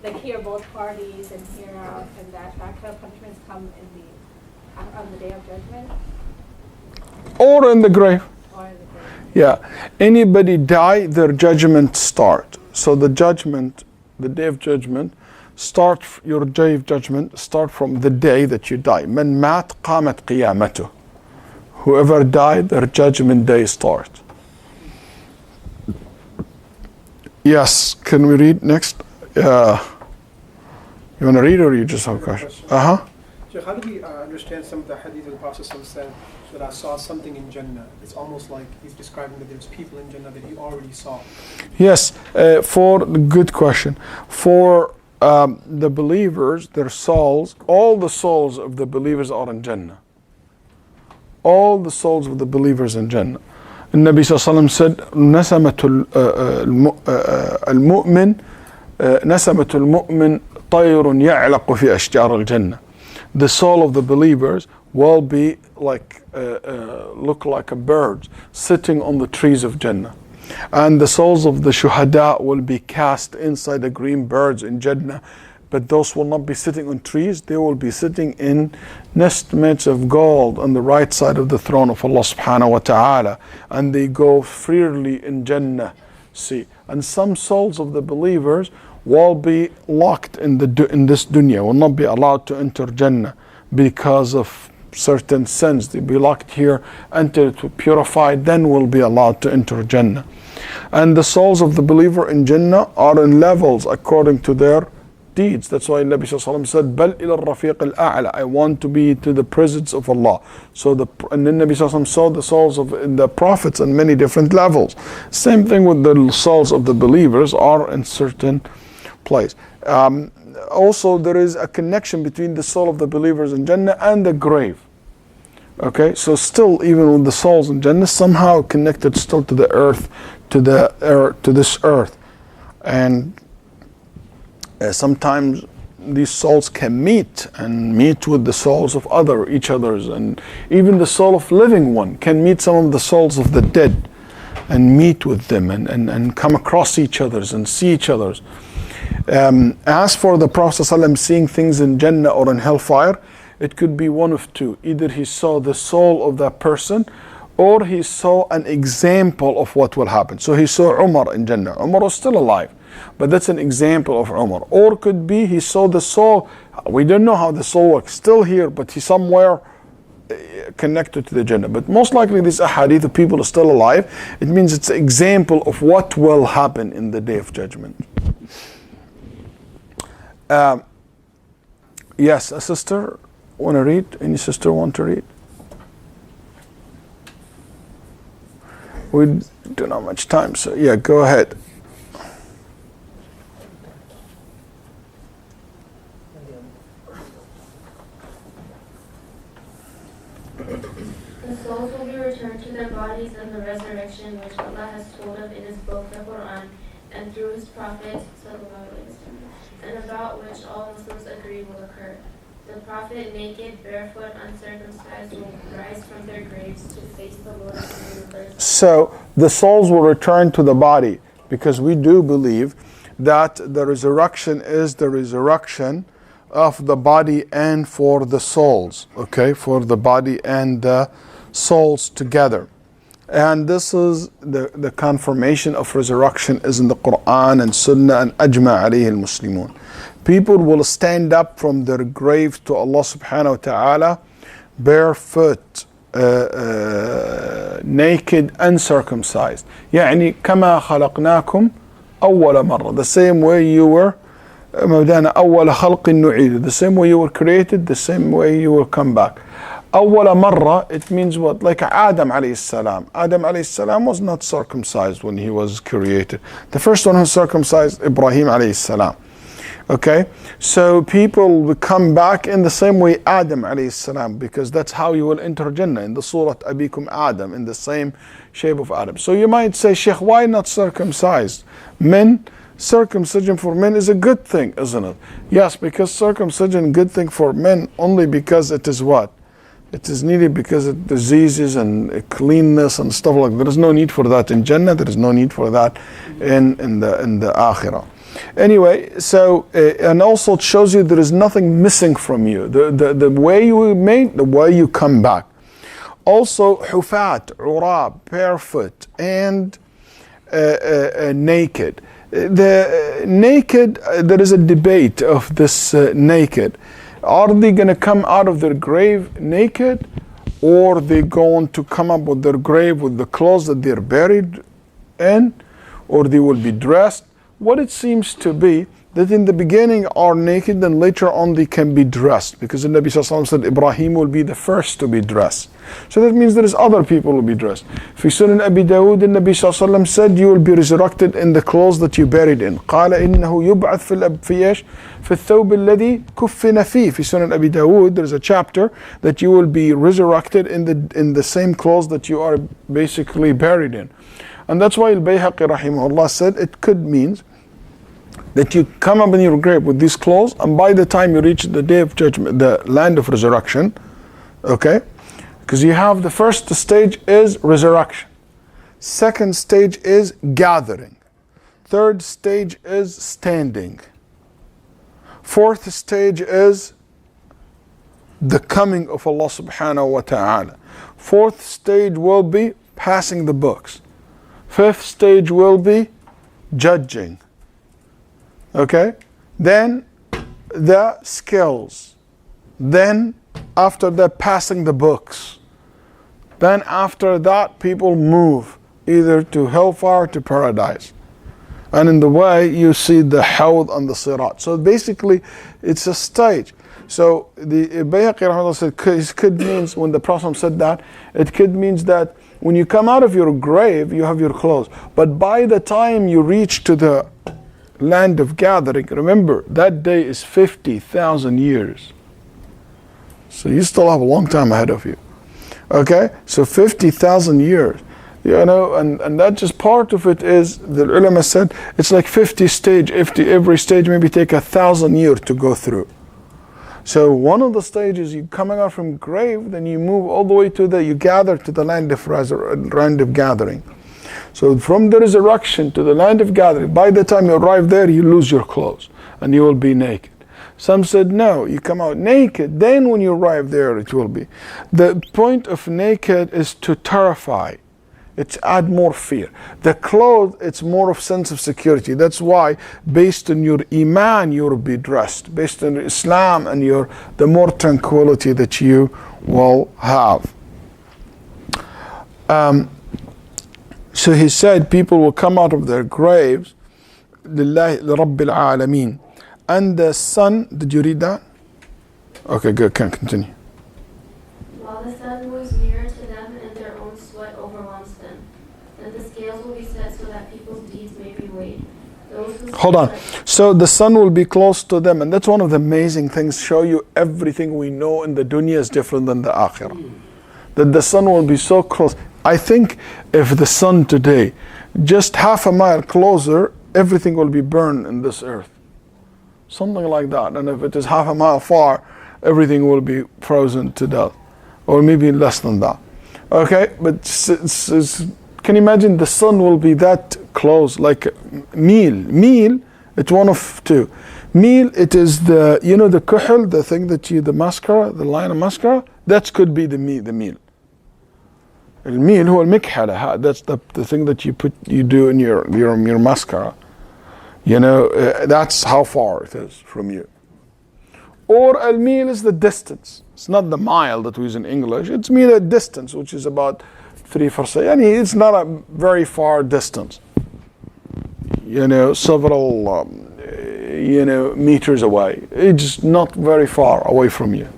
like hear both parties and hear out, and that kind of punishments come in on the Day of Judgment? Or in the grave. Or in the grave. Yeah. Anybody die, their judgment start. So the judgment, the Day of Judgment, your Day of Judgment start from the day that you die. Man mat qamat qiyamatuh. Whoever died, their judgment day start. Yes, can we read next? You want to read, or you just have a question? Shaykh, how do we understand some of the hadith of the Prophet said that I saw something in Jannah? It's almost like he's describing that there's people in Jannah that he already saw. Yes, good question. For the believers, their souls, all the souls of the believers are in Jannah. All the souls of the believers in Jannah. The Nabi sallallahu said, "Nasamatul al-mu'min, nasamatul mu'min tayrun ya'laqu fi ashjar al-jannah." The soul of the believers will be like look like a bird sitting on the trees of Jannah. And the souls of the shuhada will be cast inside the green birds in Jannah, but those will not be sitting on trees, they will be sitting in nestmates of gold on the right side of the throne of Allah subhanahu wa ta'ala, and they go freely in Jannah. See, and some souls of the believers will be locked in this dunya, will not be allowed to enter Jannah because of certain sins. They'll be locked here until it will purify, then will be allowed to enter Jannah. And the souls of the believer in Jannah are in levels according to their deeds. That's why Nabi sallallahu alaihi wasallam said, "Bal ila al-rafiq al-a'la." I want to be to the presence of Allah. And then Nabi sallallahu alaihi wasallam saw the souls of the prophets in many different levels. Same thing with the souls of the believers are in certain place. Also, there is a connection between the soul of the believers in Jannah and the grave. Okay, so still, even with the souls in Jannah, somehow connected still to the earth, to this earth, and sometimes these souls can meet with the souls of each others, and even the soul of living one can meet some of the souls of the dead, and meet with them, and come across each others and see each others. As for the Prophet ﷺ seeing things in Jannah or in hellfire, it could be one of two. Either he saw the soul of that person, or he saw an example of what will happen. So he saw Umar in Jannah. Umar was still alive, but that's an example of Umar. Or could be he saw the soul. We don't know how the soul works, still here, but he's somewhere connected to the Jannah. But most likely this ahadith of people are still alive. It means it's an example of what will happen in the Day of Judgment. Yes, a sister want to read? Any sister want to read? We don't have much time, so yeah, go ahead. The souls will be returned to their bodies in the resurrection, which Allah has told of in His book, the Quran, and through His Prophet, and about which all Muslims agree will occur. The Prophet, naked, barefoot, uncircumcised, will rise from their graves to face the Lord of the universe. So the souls will return to the body, because we do believe that the resurrection is the resurrection of the body and for the souls, okay, for the body and the souls together. And this is the confirmation of resurrection is in the Quran and Sunnah and ajma alayhi al-Muslimun. People will stand up from their grave to Allah subhanahu wa ta'ala barefoot, naked, uncircumcised. يعني كما خلقناكم أول مرة. The same way you were أول خلق نعيد. The same way you were created, the same way you will come back. أول مرة, it means what? Like Adam alayhi salam. Adam alayhi salam was not circumcised when he was created. The first one who circumcised, Ibrahim alayhi salam. Okay, so people will come back in the same way Adam alayhi salam, because that's how you will enter Jannah, in the Surah Abikum Adam, in the same shape of Adam. So you might say, Shaykh, why not circumcised? Men, circumcision for men is a good thing, isn't it? Yes, because circumcision is a good thing for men only because it is what? It is needed because of diseases and cleanness and stuff like that. There is no need for that in Jannah. There is no need for that in the Akhirah. Anyway, so and also it shows you there is nothing missing from you. The way you were made, the way you come back. Also, hufat, urab, barefoot, and naked. The naked, there is a debate of this naked. Are they going to come out of their grave naked, or they going to come up with their grave with the clothes that they're buried in, or they will be dressed? What it seems to be that in the beginning are naked and later on they can be dressed, because the Nabi Sallallahu Alaihi Wasallam said Ibrahim will be the first to be dressed. So that means there is other people who will be dressed. Fi Sunan Abi Dawood, the Nabi Sallallahu Alaihi Wasallam said you will be resurrected in the clothes that you buried in. قال إنه يبعث في الثوب الذي كفن فيه. Fi Sunan Abi Dawood, there is a chapter that you will be resurrected in the same clothes that you are basically buried in. And that's why Al-Bayhaqi rahimahullah said it could mean that you come up in your grave with these clothes, and by the time you reach the Day of Judgment, the land of resurrection, okay, because you have the first stage is resurrection, second stage is gathering, third stage is standing, fourth stage is the coming of Allah subhanahu wa ta'ala, fourth stage will be passing the books, fifth stage will be judging. Okay, then the skills, then after that passing the books, then after that people move either to hellfire or to paradise, and in the way you see the hawd and the sirat. So basically it's a stage. So the Bayhaqi rahimahullah said it could means, when the Prophet said that, it could means that when you come out of your grave you have your clothes, but by the time you reach to the land of gathering, remember that day is 50,000 years. So you still have a long time ahead of you. Okay, so 50,000 years, you know, and that just part of it is the ulama said it's like 50 stage. Every stage maybe take 1,000 years to go through. So one of the stages, you coming out from grave, then you move all the way to you gather to the land of gathering. So from the resurrection to the land of gathering, by the time you arrive there, you lose your clothes and you will be naked. Some said no, you come out naked, then when you arrive there it will be. The point of naked is to terrify It's add more fear. The clothes, it's more of sense of security. That's why, based on your iman, you'll be dressed. Based on Islam and the more tranquility that you will have. So he said, people will come out of their graves, Lillahi Rabbil Alameen. And the sun, did you read that? Okay, good, can continue. While the sun moves nearer to them and their own sweat overwhelms them, then the scales will be set so that people's deeds may be weighed. Hold on. So the sun will be close to them, and that's one of the amazing things, show you everything we know in the dunya is different than the akhirah. That the sun will be so close. I think if the sun today, just half a mile closer, everything will be burned in this earth. Something like that. And if it is half a mile far, everything will be frozen to death. Or maybe less than that. Okay? But can you imagine the sun will be that close, like meal. Meal, it's one of two. Meal, it is the, you know, the kuhl, the thing that you, the mascara, the line of mascara, that could be the meal. الميل هو المكحلة. That's the thing that you do in your mascara. You know, that's how far it is from you. Or al-mil is the distance. It's not the mile that we use in English. It's mil a distance, which is about 3 farsakhs. I mean, it's not a very far distance. You know, several meters away. It's not very far away from you.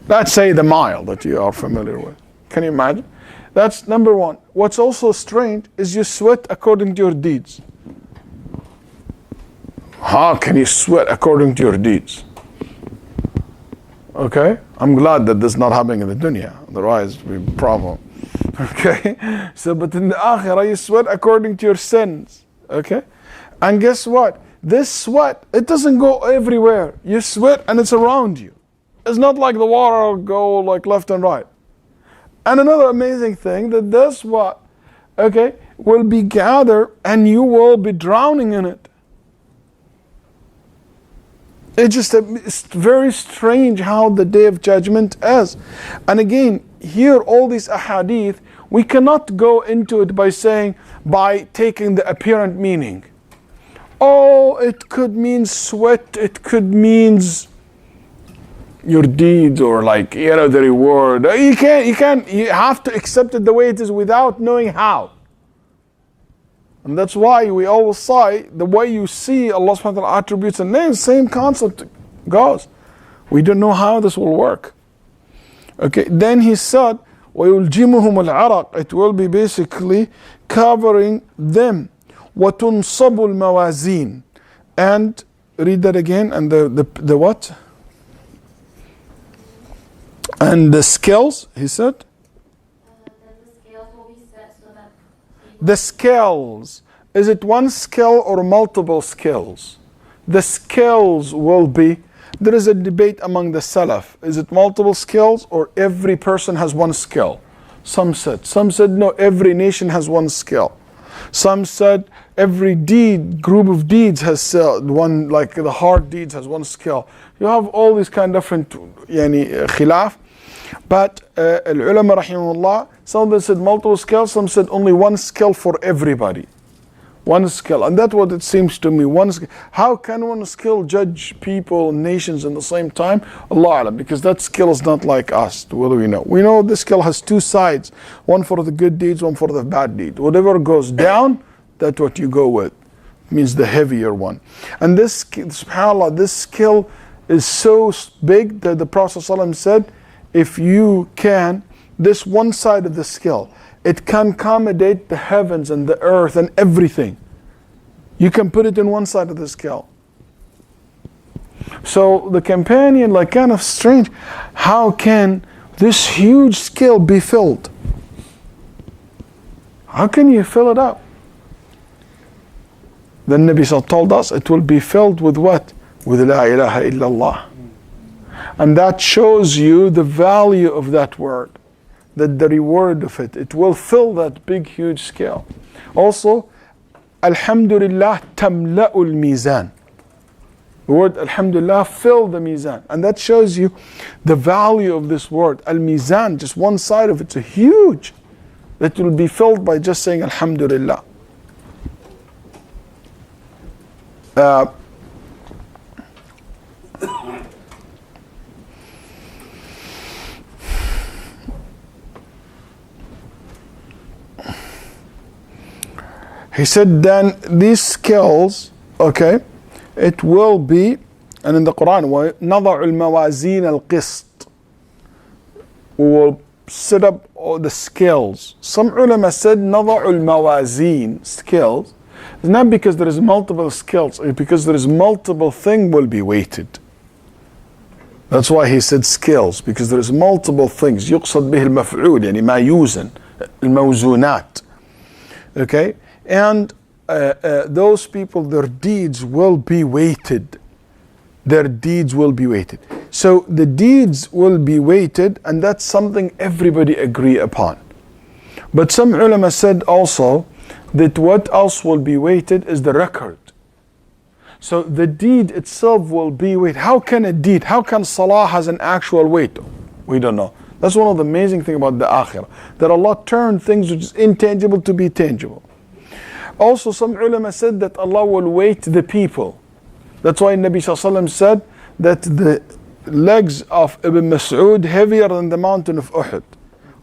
Let's say the mile that you are familiar with. Can you imagine? That's number one. What's also strange is you sweat according to your deeds. How can you sweat according to your deeds? Okay? I'm glad that this is not happening in the dunya. Otherwise, it would be a problem. Okay? So, but in the akhirah, you sweat according to your sins. Okay? And guess what? This sweat, it doesn't go everywhere. You sweat and it's around you. It's not like the water will go like left and right. And another amazing thing, that this what? Okay, will be gathered and you will be drowning in it. It's very strange how the day of judgment is. And again, here all these ahadith, we cannot go into it by taking the apparent meaning. Oh, it could mean sweat, it could mean your deeds, or like, you know, the reward. You have to accept it the way it is without knowing how. And that's why we always say, the way you see Allah subhanahu wa ta'ala attributes and names, same concept goes. We don't know how this will work. Okay, then he said, وَيُلْجِمُهُمُ الْعَرَقِ, it will be basically covering them. وَتُنْصَبُ الْمَوَازِينَ, and read that again, and the what? And the scales, he said? Then the scales will be set so that the scales, is it one scale or multiple scales? The scales will be, there is a debate among the Salaf. Is it multiple scales or every person has one scale? Some said no, every nation has one scale. Some said every group of deeds has one, like the hard deeds has one scale. You have all these kind of different khilaf. But al-ulama rahimahullah, some of them said multiple scales, some said only one scale for everybody. One scale. And that's what it seems to me. How can one scale judge people, nations in the same time? Allah alam, because that scale is not like us. What do we know? We know this scale has two sides. One for the good deeds, one for the bad deeds. Whatever goes down, that's what you go with. It means the heavier one. And this, subhanAllah, this scale is so big that the Prophet ﷺ said, if you can, this one side of the scale, it can accommodate the heavens and the earth and everything. You can put it in one side of the scale. So the companion, like, kind of strange, how can this huge scale be filled? How can you fill it up? The Nabi told us it will be filled with what? With La ilaha illallah. And that shows you the value of that word, that the reward of it. It will fill that big, huge scale. Also, Alhamdulillah tamla'ul mizan. The word Alhamdulillah fill the mizan. And that shows you the value of this word. Al-mizan, just one side of it's a huge. that will be filled by just saying Alhamdulillah. He said then these scales, okay, it will be, and in the Quran, وَنَضَعُ الْمَوَازِينَ الْقِسْطِ, we will set up all the scales. Some ulama said نَضَعُ الْمَوَازِينَ, scales. It's not because there is multiple scales, it's because there is multiple thing will be weighted. That's why he said scales, because there is multiple things. يقصد به المفعول, يعني ما يوزن, الموزونات. Okay? And those people, their deeds will be weighted. Their deeds will be weighted. So the deeds will be weighted, and that's something everybody agree upon. But some ulama said also that what else will be weighted is the record. So the deed itself will be weighted. How can a deed, how can salah has an actual weight? We don't know. That's one of the amazing things about the akhirah, that Allah turned things which is intangible to be tangible. Also, some ulama said that Allah will weight the people. That's why Nabi Sallallahu said that the legs of Ibn Mas'ud heavier than the mountain of Uhud.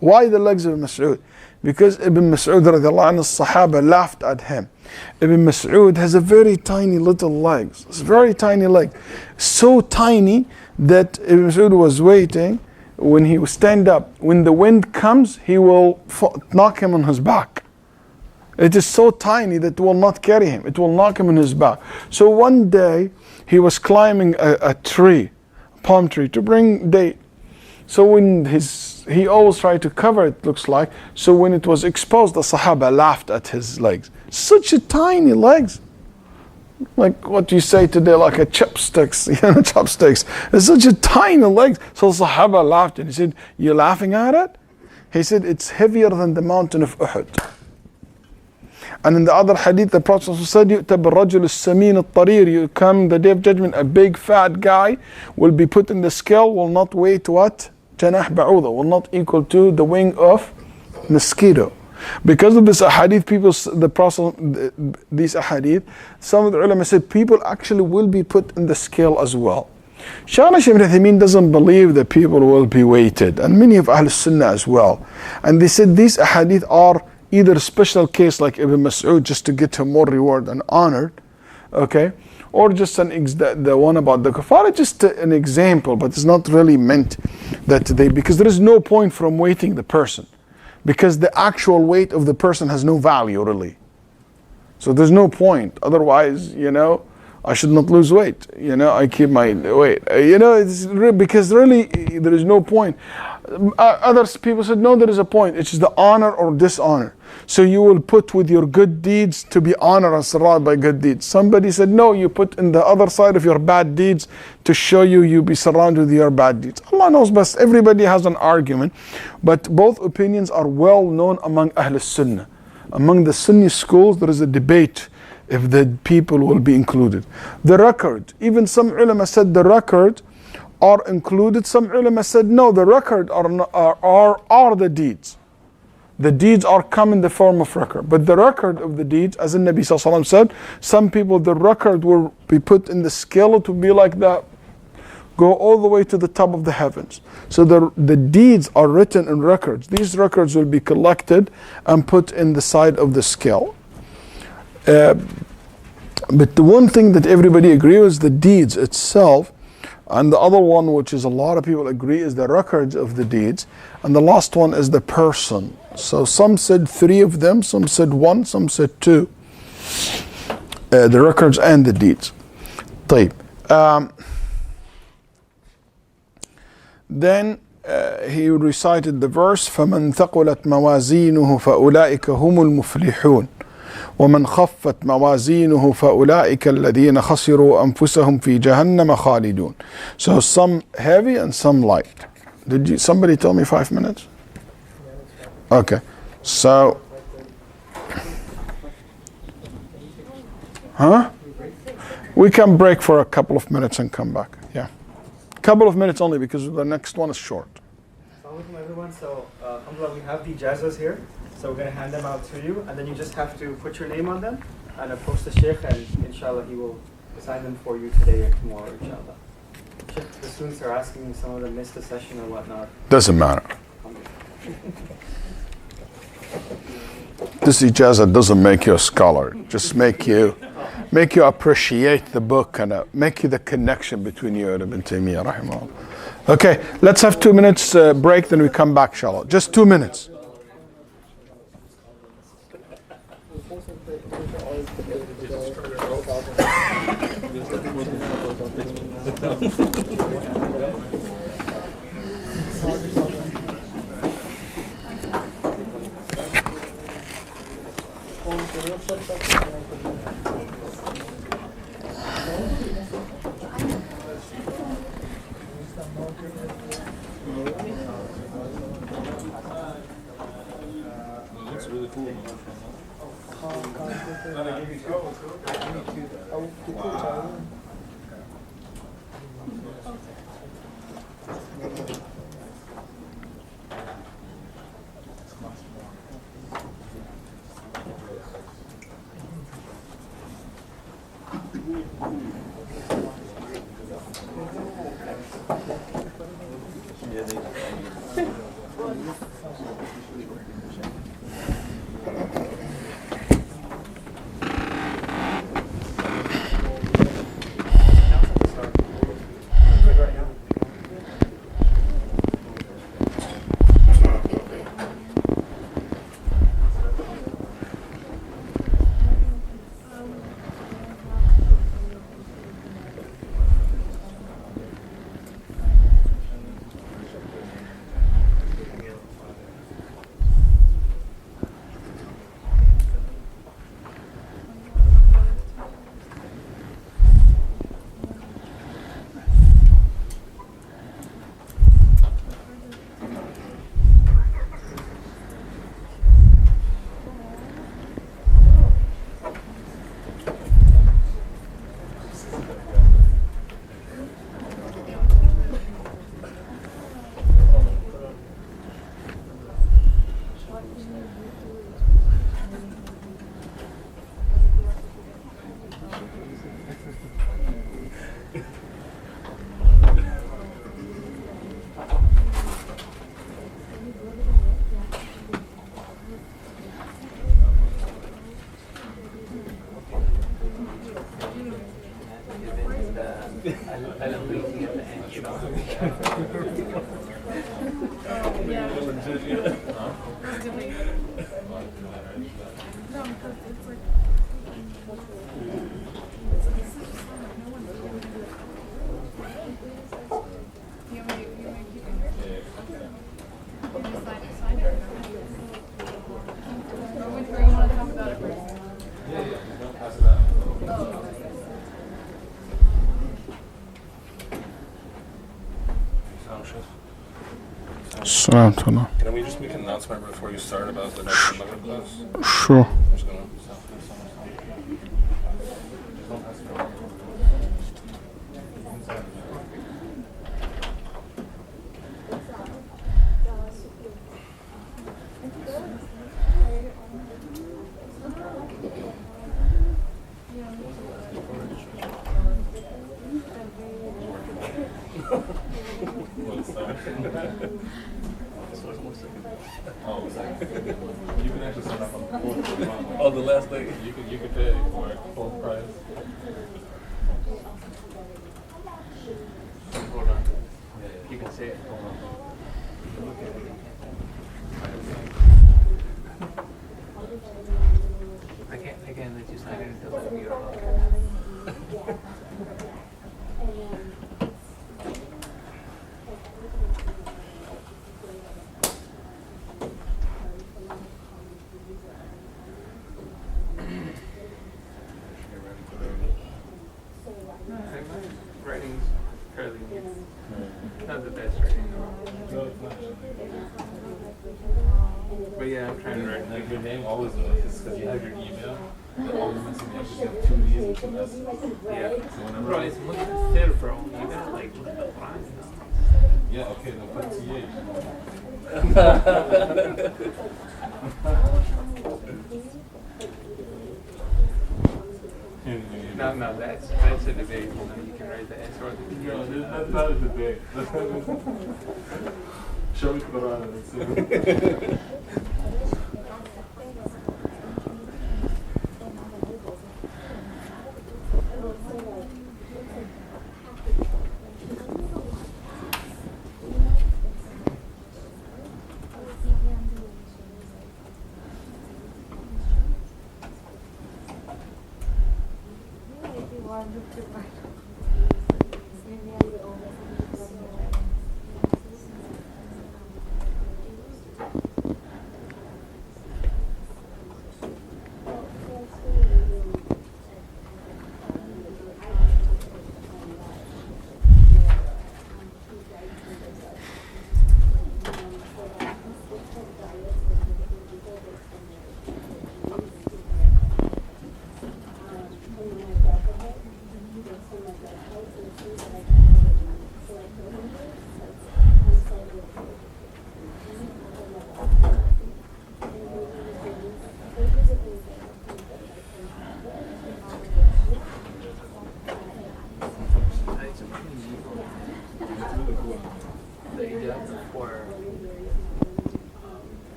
Why the legs of Ibn Mas'ud? Because Ibn Mas'ud radiallahu anhu, Sahaba laughed at him. Ibn Mas'ud has a very tiny little legs. It's very tiny leg. So tiny that Ibn Mas'ud was waiting when he would stand up. When the wind comes, he will knock him on his back. It is so tiny that it will not carry him. It will knock him in his back. So one day, he was climbing a tree, a palm tree, to bring date. So when he always tried to cover it, looks like. So when it was exposed, the Sahaba laughed at his legs. Such a tiny legs. Like what you say today, like a chopsticks, chopsticks. It's such a tiny legs. So the Sahaba laughed and he said, "You're laughing at it?" He said, "It's heavier than the mountain of Uhud." And in the other hadith, the Prophet said, يُؤْتَ بِالرَّجُلِ السَّمِينِ الطَّرِيرِ, you come the day of judgment, a big fat guy will be put in the scale, will not weigh what? جَنَاح بَعُوضَ, will not equal to the wing of mosquito. Because of this ahadith, people, the Prophet, these ahadith, some of the ulama said people actually will be put in the scale as well. Shaykh Ibn Uthaymeen doesn't believe that people will be weighted, and many of Ahl Sunnah as well. And they said these ahadith are either a special case like Ibn Mas'ud, just to get him more reward and honored, okay, or just the one about the kafara, just an example, but it's not really meant that because there is no point from weighting the person, because the actual weight of the person has no value really. So there's no point. Otherwise, I should not lose weight. I keep my weight. It's because really there is no point. Other people said, no, there is a point. It's just the honor or dishonor. So you will put with your good deeds to be honored and surrounded by good deeds. Somebody said, no, you put in the other side of your bad deeds to show you be surrounded with your bad deeds. Allah knows best. Everybody has an argument. But both opinions are well known among Ahl Sunnah. Among the Sunni schools, there is a debate if the people will be included. The record, even some ulama said the record are included. Some ulama said no, the record are the deeds. The deeds are come in the form of record. But the record of the deeds, as the Nabi Sallallahu Alaihi Wasallam said, some people, the record will be put in the scale to be like that, go all the way to the top of the heavens. So the deeds are written in records. These records will be collected and put in the side of the scale. But the one thing that everybody agrees is the deeds itself, and the other one, which is a lot of people agree, is the records of the deeds, and the last one is the person. So some said 3 of them, some said 1, some said 2. The records and the deeds. طيب. Then he recited the verse فَمَنْ ثَقُلَتْ مَوَازِينُهُ فَأُولَٰئِكَ هُمُ الْمُفْلِحُونَ وَمَنْ خَفَّتْ مَوَازِينُهُ فَأُولَٰئِكَ الَّذِينَ خَسِرُوا أَنفُسَهُمْ فِي جَهَنَّمَ خَالِدُونَ. So some heavy and some light. Did somebody tell me 5 minutes? Okay. So, we can break for a couple of minutes and come back. Yeah. Couple of minutes only because the next one is short. Assalamu alaikum everyone. So, alhamdulillah, we have the ijazahs here. So we're going to hand them out to you, and then you just have to put your name on them and approach the Shaykh, and inshallah he will sign them for you today or tomorrow, inshallah. Shaykh, the students are asking me, some of them missed the session or whatnot. Doesn't matter. This ijazah doesn't make you a scholar. Just make you appreciate the book and make you the connection between you and Ibn Taymiyyah, rahimahullah. Okay, let's have 2 minutes break, then we come back, inshallah. Just 2 minutes. That's really cool. Wow. Can we just make an announcement before you start about the next Maghrib class? Sure. I'm just gonna... You can actually sign up on the full if you want. Oh, the last day? You could pay for full price. Hold on. You can say it. Hold on. I can't let you sign it until the computer. Writing's fairly not the best writing. But yeah, I'm trying to write. Like your name always is because you have your email. Always messing me up because you have 2 D's and 2 S's. Yeah. So whenever Bro, it's much still, bro. You gotta like look at the lines. Yeah, okay, they'll put TH. No, that's a debate. You can write the answer. No, that's not a debate. Show me Quran and see.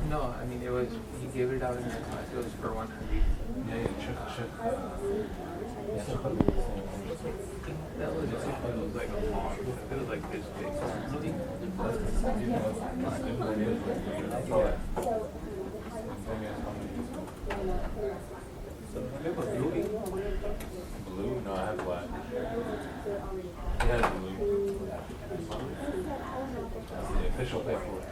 No, I mean it was. He gave it out in the class. It was for 100. That was just. It was like a long. It was like this big. Blue? No, I have black. He has blue. That's the official paperwork.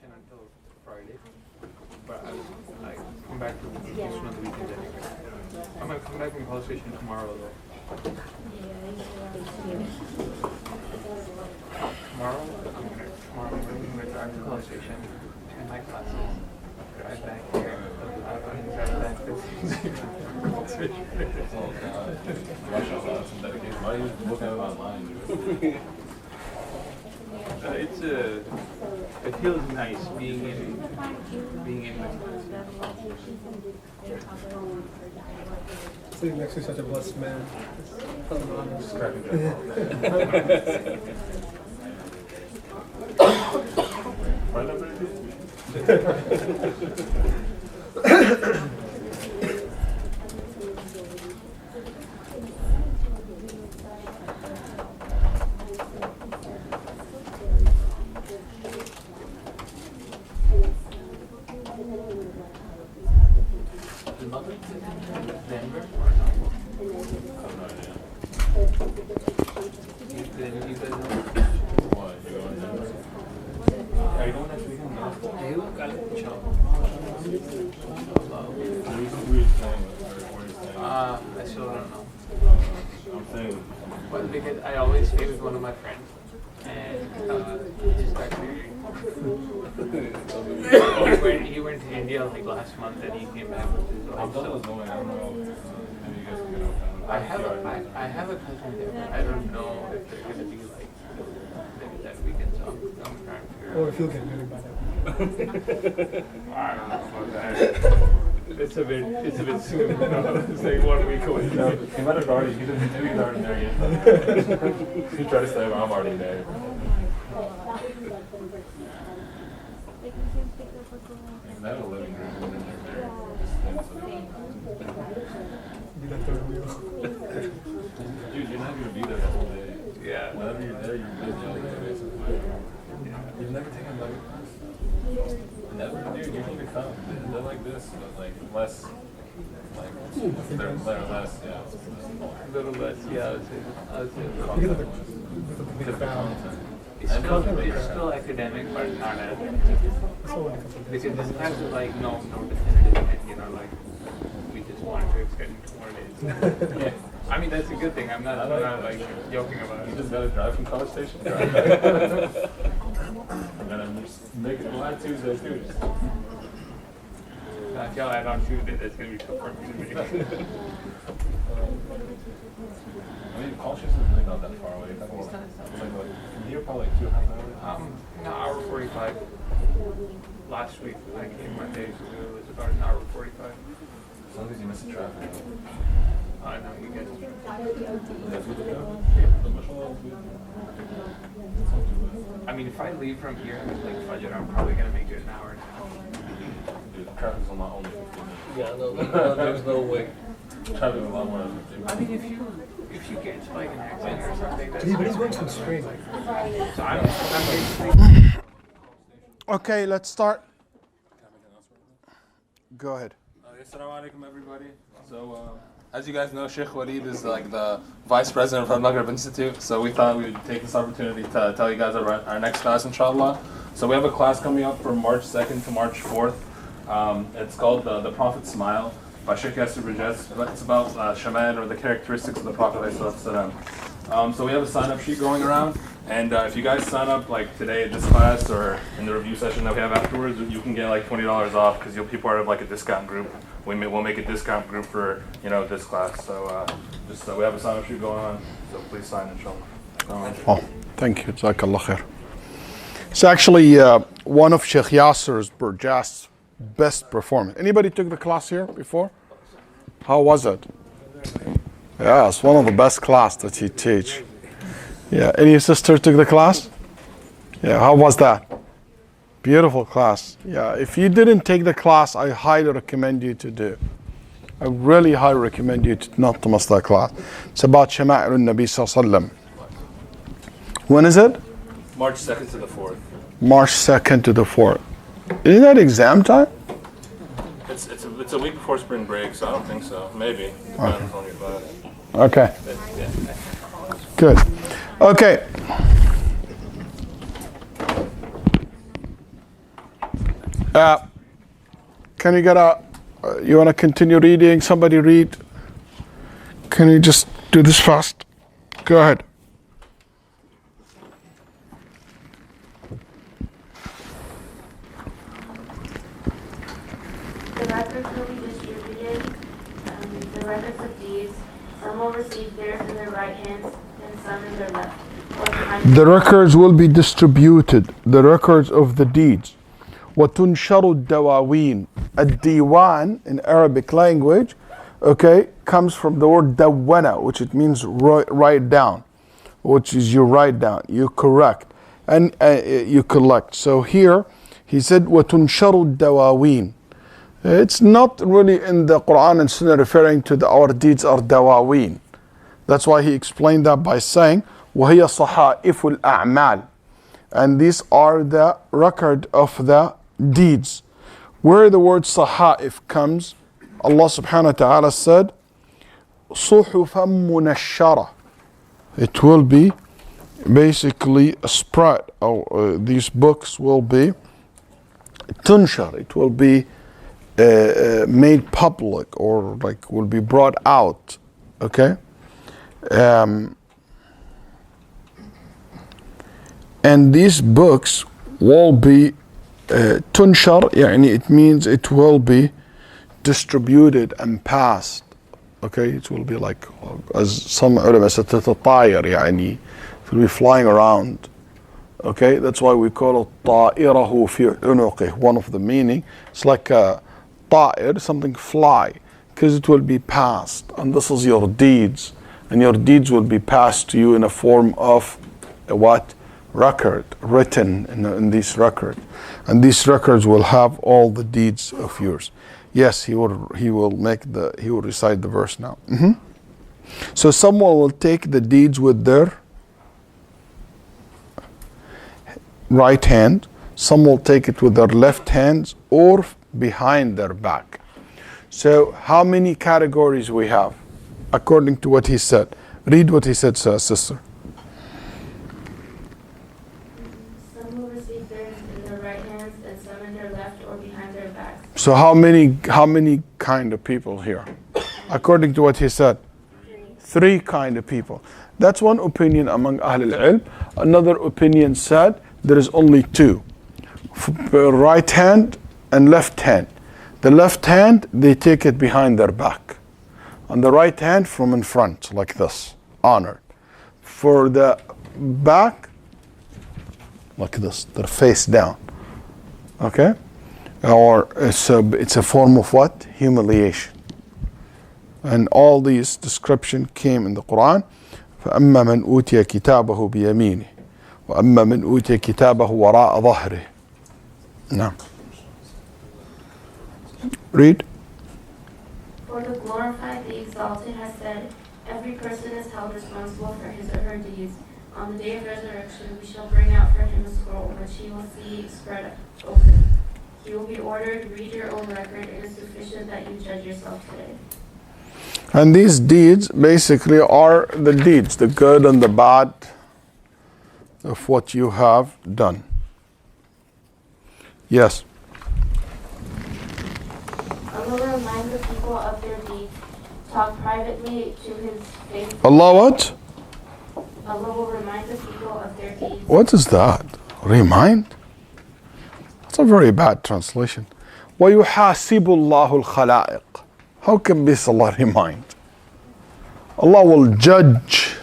Until Friday, but I come back from Houston on the weekend anyway. I might come back from college station tomorrow though. Tomorrow morning I'm gonna drive to college station, attend my classes, drive back here, drive back this. Mashallah, some dedication. Why are you looking at it online? It feels nice being in the Sitting next to such a blessed man. Right number I still don't know. Well, because I always stay with one of my friends, and he just got married. he went to India like last month, and he came back with his wife. So I have a cousin there, but I don't know if they're gonna be like maybe that weekend. So I'm trying to figure out. Or if you'll get married by then. I don't know about that. It's a bit soon. It's like 1 week away. No, he might have already, he's already there yet. He tried to say, well, I'm already there. They have a living room. You've never taken a Maghrib class? Never? Dude, you can become. They're like this, but like less. Like, they're less, yeah. A little less, yeah, I would say. Because the content. It's still academic, but not as. Because this has like no definitive end, you know, like we just wanted to extend it to more days. Yeah. I mean, that's a good thing. I'm not like joking about You it. just gotta drive from College Station. And then I'm just making it live Tuesday too. If y'all add on Tuesday, that's gonna be so perfect to me. I mean, College Station is really not that far away. It's like from here, probably like 2.5 hours. No, hour 45. Last week when I came Monday, so it was about an hour 45. As long as you miss the traffic. I know you guys. I mean, if I leave from here at like Fajr, I'm probably gonna make it an hour and a half. Dude, the traffic's a lot only 15 minutes. Yeah, no, there's no way. Traffic is a lot more than 15 I minutes. mean, if you get into like an accident or something, that's He's going from straight. So I'm basically. Okay, let's start. Go ahead. Assalamu alaikum, everybody. So, as you guys know, Shaykh Waleed is like the vice president of Al-Maghrib Institute. So we thought we would take this opportunity to tell you guys about our next class, inshallah. So we have a class coming up from March 2nd to March 4th. It's called The Prophet's Smile by Shaykh Yasser Burgess. It's about Shamad, or the characteristics of the Prophet ﷺ. So we have a sign-up sheet going around. And if you guys sign up like today at this class or in the review session that we have afterwards, you can get like $20 off because you'll be part of like a discount group. We'll make a discount group for this class. So we have a sign-up sheet going on. So please sign, inshallah. Oh, thank you. Jazakallah khair. It's actually one of Shaykh Yasser Burgess' best performance. Anybody took the class here before? How was it? Yeah, it's one of the best class that he teach. Yeah, any sister took the class? Yeah, how was that? Beautiful class. Yeah, if you didn't take the class, I highly recommend you to do. I really highly recommend you to not to miss that class. It's about Shama'il al-Nabi sallallahu alaihi wasallam. When is it? March 2nd to the 4th. March 2nd to the 4th. Isn't that exam time? It's a week before spring break, so I don't think so. Maybe. Depends on your class. Okay, But, yeah. good. Okay. Can you get you want to continue reading? Somebody read. Can you just do this fast? Go ahead. The records will be distributed, the records of deeds. Some will receive theirs in their right hands, and some in their left. The records will be distributed, the records of the deeds. وَتُنْشَرُ الدَّوَاوِينَ. الدِّيوان in Arabic language, okay, comes from the word dawwana, which it means write down, which is you write down, you correct, and you collect. So here, he said, وَتُنْشَرُ الدَّوَاوِينَ. It's not really in the Quran and Sunnah referring to our deeds are dawaween. That's why he explained that by saying, وَهِيَ صَحَائِفُ الْأَعْمَالِ. And these are the record of the deeds. Where the word sahaif comes, Allah subhanahu wa ta'ala said, صُحُفًا مُنَشَّرَةً. It will be basically a spread. These books will be tunshar. It will be made public, or like will be brought out. Okay? And these books will be tunshar, يعني it means it will be distributed and passed. Okay, it will be like, as some ulama said, تتطاير, يعني it will be flying around. Okay, that's why we call it طائره في عنقه. One of the meaning, it's like a طائر, something fly, because it will be passed. And this is your deeds, and your deeds will be passed to you in a form of a what? Record, written in this record, and these records will have all the deeds of yours. Yes, he will recite the verse now. So someone will take the deeds with their right hand, some will take it with their left hands or behind their back. So how many categories we have according to what he said? Read what he said, sister. Some will receive theirs in their right hands and some in their left or behind their backs. So how many kind of people here? According to what he said? Three kind of people. That's one opinion among Ahl al-Ilm. Another opinion said there is only two. Right hand and left hand. The left hand, they take it behind their back. On the right hand, from in front, like this, honored. For the back, like this, they're face down. Okay? Or it's a form of what? Humiliation. And all these description came in the Quran. فَأَمَّا مَنْ أُوتِيَ كِتَابَهُ بِيَمِينِهِ وَأَمَّا مَنْ أُوتِيَ كِتَابَهُ وَرَاءَ ظَهْرِهِ. No. Read. For the glorified, the exalted has said, every person is held responsible for his or her deeds. On the day of resurrection, we shall bring out for him a scroll, which he will see spread open. He will be ordered, read your own record. It is sufficient that you judge yourself today. And these deeds basically are the deeds, the good and the bad of what you have done. Yes. Allah will remind the people of their deeds. Talk privately to his face. Allah what? Allah will remind the people of their deeds. What is that? Remind? That's a very bad translation. وَيُحَاسِبُ اللَّهُ الْخَلَائِقِ. How can this Allah remind? Allah will judge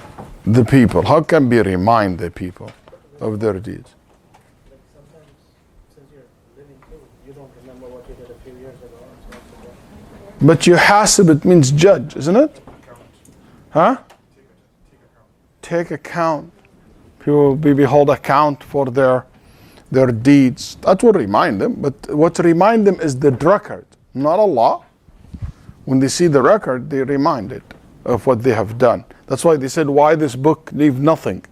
the people. How can we remind the people of their deeds? Sometimes, since you're living too, you don't remember what you did a few years ago. But yuhasib, it means judge, isn't it? Huh? Take account. People will hold account for their deeds. That will remind them. But what to remind them is the record, not Allah. When they see the record, they reminded of what they have done. That's why they said, why this book leave nothing?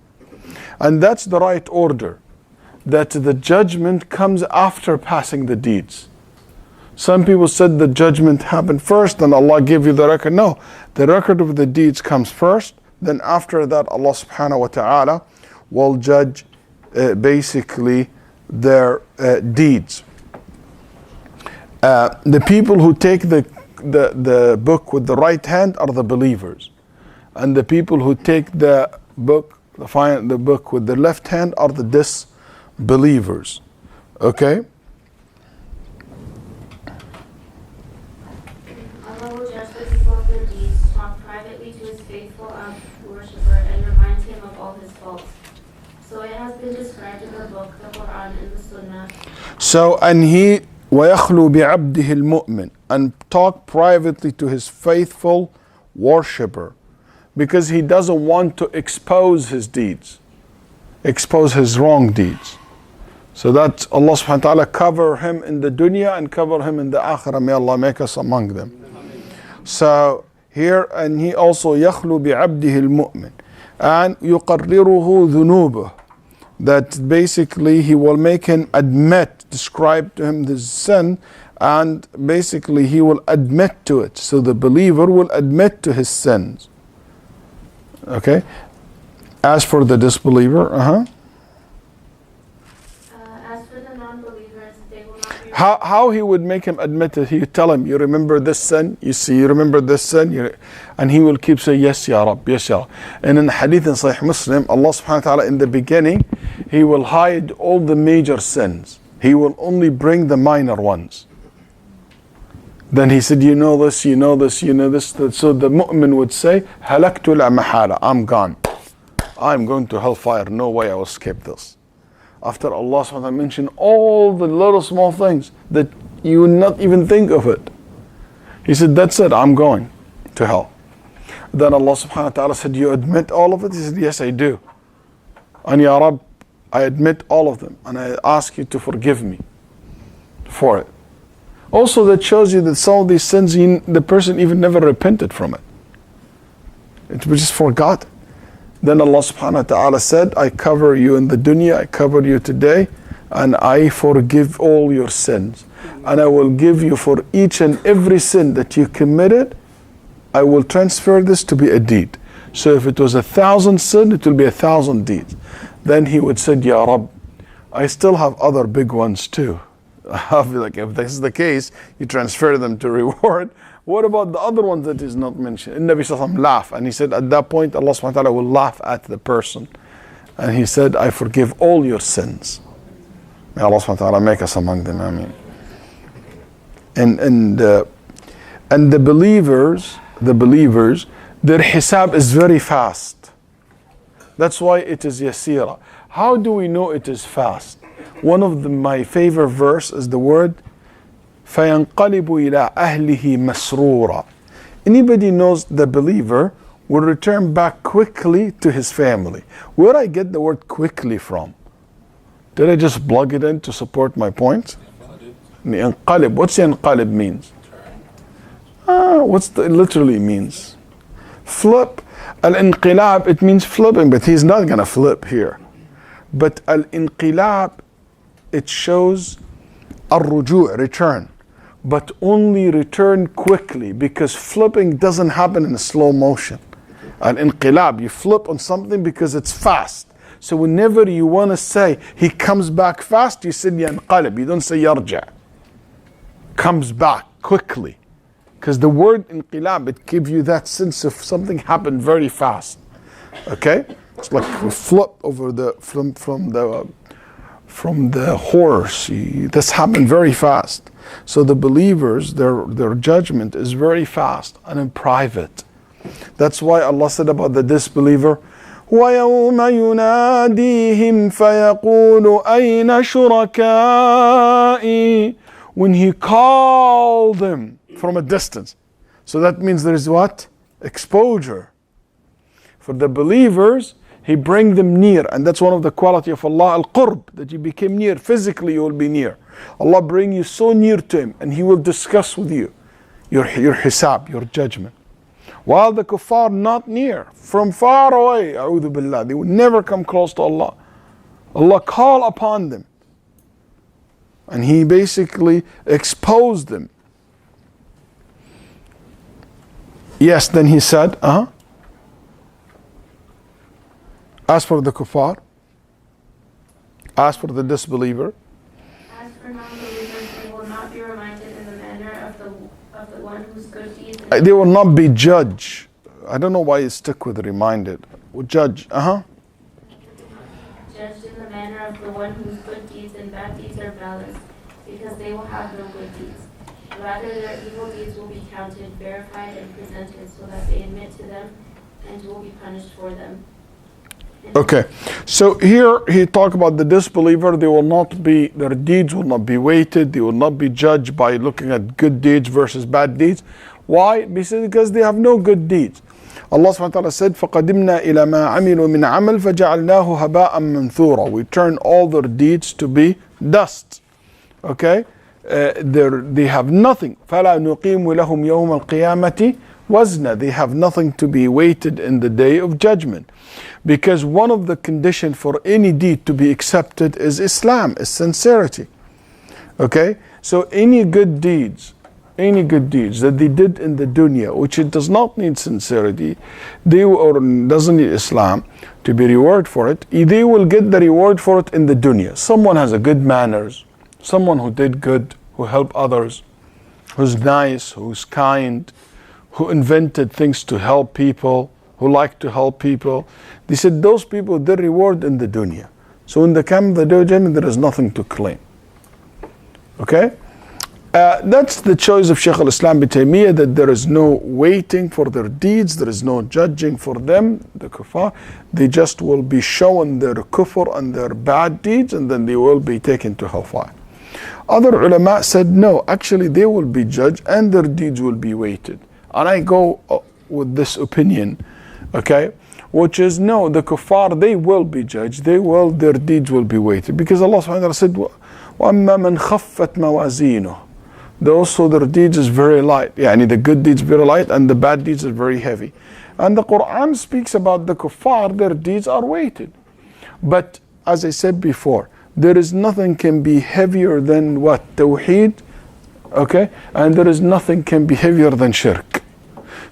And that's the right order. That the judgment comes after passing the deeds. Some people said the judgment happened first, then Allah gave you the record. No, the record of the deeds comes first, then after that Allah subhanahu wa ta'ala will judge basically their deeds. The people who take the book with the right hand are the believers, and the people who take the book with the left hand are the disbelievers. Okay. Allah will judge the people of their deeds, talk privately to his faithful worshipper, and remind him of all his faults. So it has been described in the book, the Quran, and the Sunnah. So, and he وَيَخْلُو بِعَبْدِهِ الْمُؤْمِنِ, and talk privately to his faithful worshipper, because he doesn't want to expose his deeds, expose his wrong deeds. So that Allah subhanahu wa ta'ala cover him in the dunya and cover him in the akhirah. May Allah make us among them. So here, and he also يَخْلُو بِعَبْدِهِ الْمُؤْمِنِ and يُقَرِّرُهُ ذُنُوبُهُ, that basically he will make him admit, describe to him the sin, and basically he will admit to it. So the believer will admit to his sins. Okay. As for the disbeliever, As for the non-believers, they will not be. how he would make him admit it? He would tell him, you remember this sin? You remember this sin? And he will keep saying, yes, Ya Rab, yes, Ya Rab. And in Hadith in Sahih Muslim, Allah subhanahu wa ta'ala in the beginning, he will hide all the major sins. He will only bring the minor ones. Then he said, you know this, you know this, you know this. So the mu'min would say, halaktu la mahala, I'm gone. I'm going to hellfire, no way I will escape this. After Allah subhanahu wa ta'ala mentioned all the little small things that you would not even think of it. He said, that's it, I'm going to hell. Then Allah subhanahu wa ta'ala said, you admit all of it? He said, yes, I do. And Ya Rab, I admit all of them, and I ask you to forgive me for it. Also, that shows you that some of these sins, the person even never repented from it. It was just forgotten. Then Allah subhanahu wa ta'ala said, I cover you in the dunya, I cover you today, and I forgive all your sins. And I will give you for each and every sin that you committed, I will transfer this to be a deed. So if it was 1,000 sin, it will be 1,000 deeds. Then he would say, Ya Rabb, I still have other big ones too. Like, if this is the case, you transfer them to reward. What about the other ones that is not mentioned? And Nabi Sallallahu Alaihi Wasallam laughed, and he said at that point Allah subhanahu wa ta'ala will laugh at the person. And he said, I forgive all your sins. May Allah subhanahu wa ta'ala make us among them. Ameen. And the believers, their hisab is very fast. That's why it is yasira. How do we know it is fast? One of my favorite verse is the word فَيَنْقَلِبُ إِلَىٰ أَهْلِهِ مَسْرُورًا. Anybody knows the believer will return back quickly to his family. Where I get the word quickly from? Did I just plug it in to support my point? ينقلب. What's ينقلب means? What's the, it literally means? Flip. Al-inqilab, it means flipping, but he's not going to flip here. But al-inqilab, it shows al-ruju', return. But only return quickly, because flipping doesn't happen in slow motion. Al-inqilab, you flip on something because it's fast. So whenever you want to say he comes back fast, you say yanqalib. You don't say yarja'. Comes back quickly. Because the word inqilab, it gives you that sense of something happened very fast. Okay? It's like we flip over from the horse. This happened very fast. So the believers, their judgment is very fast and in private. That's why Allah said about the disbeliever, وَيَوْمَ يُنَادِيهِمْ فَيَقُولُ أَيْنَ شُرَكَائِي. When he called them from a distance. So that means there is what? Exposure. For the believers, he bring them near. And that's one of the quality of Allah, al-qurb, that you became near. Physically you will be near. Allah bring you so near to him, and he will discuss with you your hisab, your judgment. While the kuffar not near, from far away, a'udhu billah, they will never come close to Allah. Allah call upon them. And he basically exposed them. Yes, then he said, as for the kuffar, as for the disbeliever, as for non-believers, they will not be reminded in the manner of the one whose good deeds. They will not be judged. I don't know why you stick with reminded. Judge, Judged in the manner of the one whose good deeds and bad deeds are balanced, because they will have no good deeds. Rather, their evil deeds will be counted, verified, and presented so that they admit to them and will be punished for them. Okay, so here he talk about the disbeliever. They will not be, their deeds will not be weighted. They will not be judged by looking at good deeds versus bad deeds. Why? Because they have no good deeds. Allah subhanahu wa ta'ala said, فَقَدِمْنَا إِلَى مَا عَمِلُوا مِنْ عَمَلٍ فَجَعَلْنَاهُ هَبَاءً مَنْثُورًا. We turn all their deeds to be dust. Okay? They have nothing. فَلَا نُقِيمُ لَهُمْ يَوْمَ الْقِيَامَةِ وَزْنًا. They have nothing to be weighted in the day of judgment. Because one of the conditions for any deed to be accepted is Islam, is sincerity. Okay? So any good deeds that they did in the dunya, which it does not need sincerity, or doesn't need Islam to be rewarded for it, they will get the reward for it in the dunya. Someone has a good manners, someone who did good, who helped others, who's nice, who's kind, who invented things to help people, who like to help people. They said those people, their reward in the dunya. So in the camp of the day of judgment, there is nothing to claim. Okay? That's the choice of Shaykh al-Islam bin Taymiyyah, that there is no waiting for their deeds, there is no judging for them, the kuffar. They just will be shown their kufr and their bad deeds, and then they will be taken to hellfire. Other ulama said no, actually they will be judged and their deeds will be weighted. And I go with this opinion, okay, which is no, the kuffar, they will be judged, their deeds will be weighted, because Allah subhanahu wa ta'ala said, وَأَمَّا مَنْ خَفَّتْ مَوَازِينُهُ. Also their deeds is very light. The good deeds very light and the bad deeds are very heavy. And the Quran speaks about the kuffar, their deeds are weighted. But as I said before, there is nothing can be heavier than what? Tawheed, okay? And there is nothing can be heavier than shirk.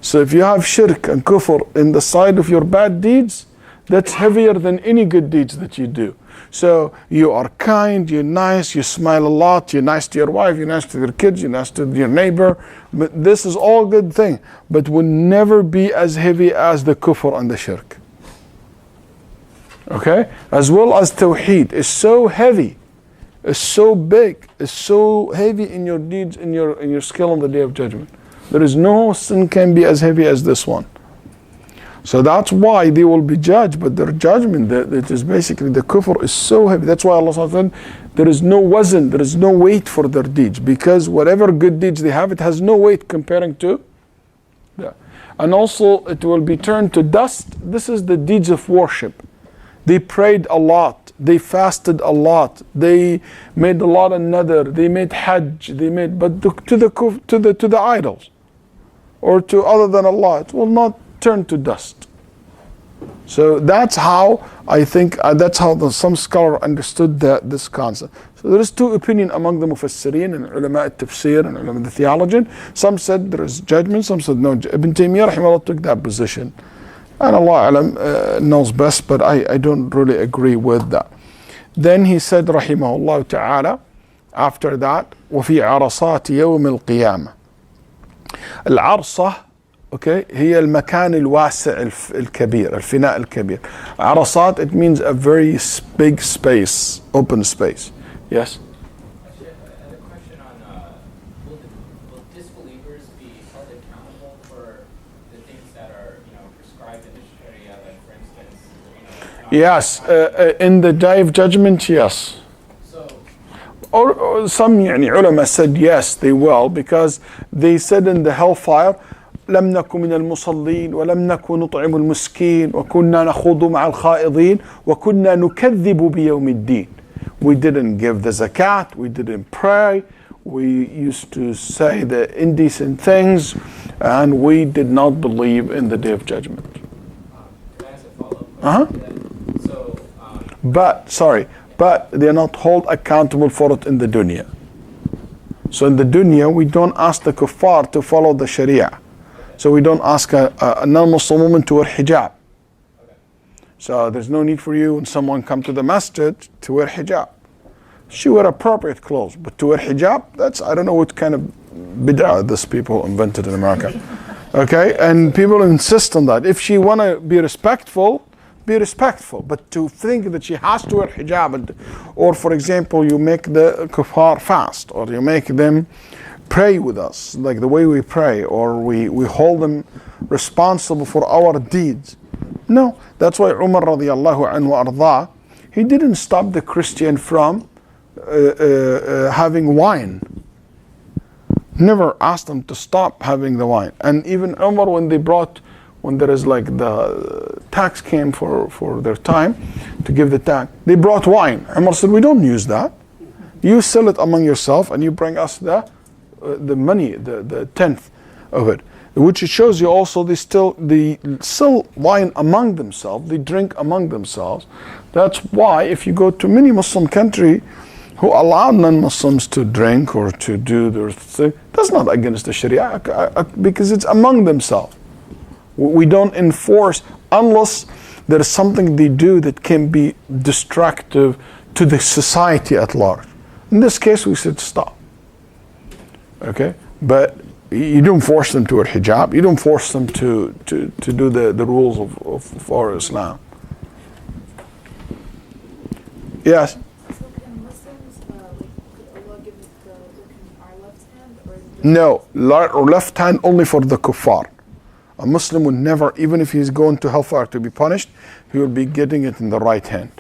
So if you have shirk and kufr in the side of your bad deeds, that's heavier than any good deeds that you do. So you are kind, you're nice, you smile a lot, you're nice to your wife, you're nice to your kids, you're nice to your neighbor. But this is all good thing, but will never be as heavy as the kufr and the shirk. Okay? As well as tawheed is so heavy, is so big, is so heavy in your deeds, in your skill on the day of judgment. There is no sin can be as heavy as this one. So that's why they will be judged, but their judgment, that is basically the kufr is so heavy. That's why Allah said there is no wazn, there is no weight for their deeds, because whatever good deeds they have, it has no weight comparing to that. And also it will be turned to dust. This is the deeds of worship. They prayed a lot, they fasted a lot, they made a lot of nadr, they made hajj, they made, but to the idols or to other than Allah, it will not turn to dust. So that's how I think, that's how some scholar understood this concept. So there is two opinions among the mufassirin and ulama al-tafsir and ulama the theologian. Some said there is judgment, some said no. Ibn Taymiyyah rahimahullah took that position. And Allah alam knows best, but I don't really agree with that. Then he said rahimahullah ta'ala, after that, وَفِي عَرَصَاتِ يَوْمِ الْقِيَامَةِ. العرصة okay هي المكان الواسع الكبير الفناء الكبير. عرصات, it means a very big space, open space. Yes? I had a question on will disbelievers be held accountable for the things that are prescribed in the Sharia, like for instance yes, in the day of judgment, yes. Or some ulama said yes, they will, because they said in the hellfire, لم نكن من المصلين ولم نكن نطعم المسكين وكنا نخوض مع الخائضين وكنا نكذب بيوم الدين. We didn't give the zakat, we didn't pray, we used to say the indecent things, and we did not believe in the day of judgment. Can I ask a follow-up question? But they are not held accountable for it in the dunya. So in the dunya, we don't ask the kuffar to follow the sharia. So we don't ask a non-Muslim woman to wear hijab. So there's no need for you when someone come to the masjid to wear hijab. She wear appropriate clothes, but to wear hijab, that's, I don't know what kind of bid'ah this people invented in America. Okay, and people insist on that. If she want to be respectful, but to think that she has to wear hijab, or for example, you make the kuffar fast, or you make them pray with us, like the way we pray, or we hold them responsible for our deeds. No, that's why Umar radiallahu anhu arda, he didn't stop the Christian from having wine. Never asked them to stop having the wine. And even Umar, when there is like the tax came for their time to give the tax, they brought wine. Umar said, we don't use that. You sell it among yourself and you bring us the money, the tenth of it. Which shows you also they sell wine among themselves, they drink among themselves. That's why if you go to many Muslim country who allow non-Muslims to drink or to do their thing, that's not against the Sharia, because it's among themselves. We don't enforce unless there is something they do that can be destructive to the society at large. In this case, we said stop. Okay, but you don't force them to wear hijab. You don't force them to do the rules of our Islam. Yes. So can Muslims, could Allah give us our left hand, or is it No, left hand only for the kuffar. A Muslim would never, even if he's going to hellfire to be punished, he will be getting it in the right hand.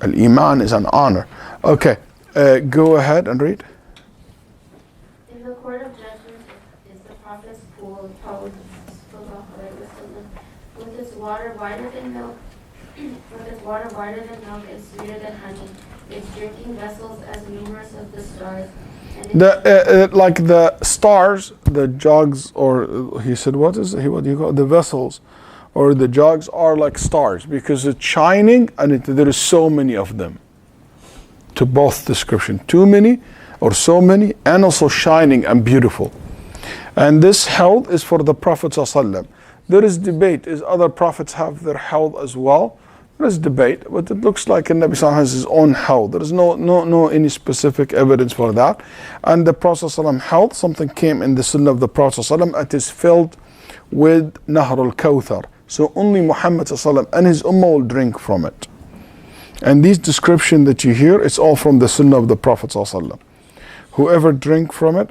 Al-Iman is an honor. Okay, go ahead and read. In the court of judgment is the Prophet's pool with its water wider than milk, and sweeter than honey. its drinking vessels as numerous of the stars. Like the stars, the jugs, or he said, what do you call it? The vessels, or the jugs are like stars because it's shining and there is so many of them. To both description, too many or so many, and also shining and beautiful. And this held is for the Prophet ﷺ. There is debate, is other prophets have their held as well? There is debate, but it looks like the Nabi ﷺ has his own held. There is no any specific evidence for that. And the Prophet ﷺ held, something came in the Sunnah of the Prophet ﷺ, it is filled with Nahr al-Kawthar. So only Muhammad ﷺ and his Ummah will drink from it. And these description that you hear, it's all from the Sunnah of the Prophet ﷺ. Whoever drink from it,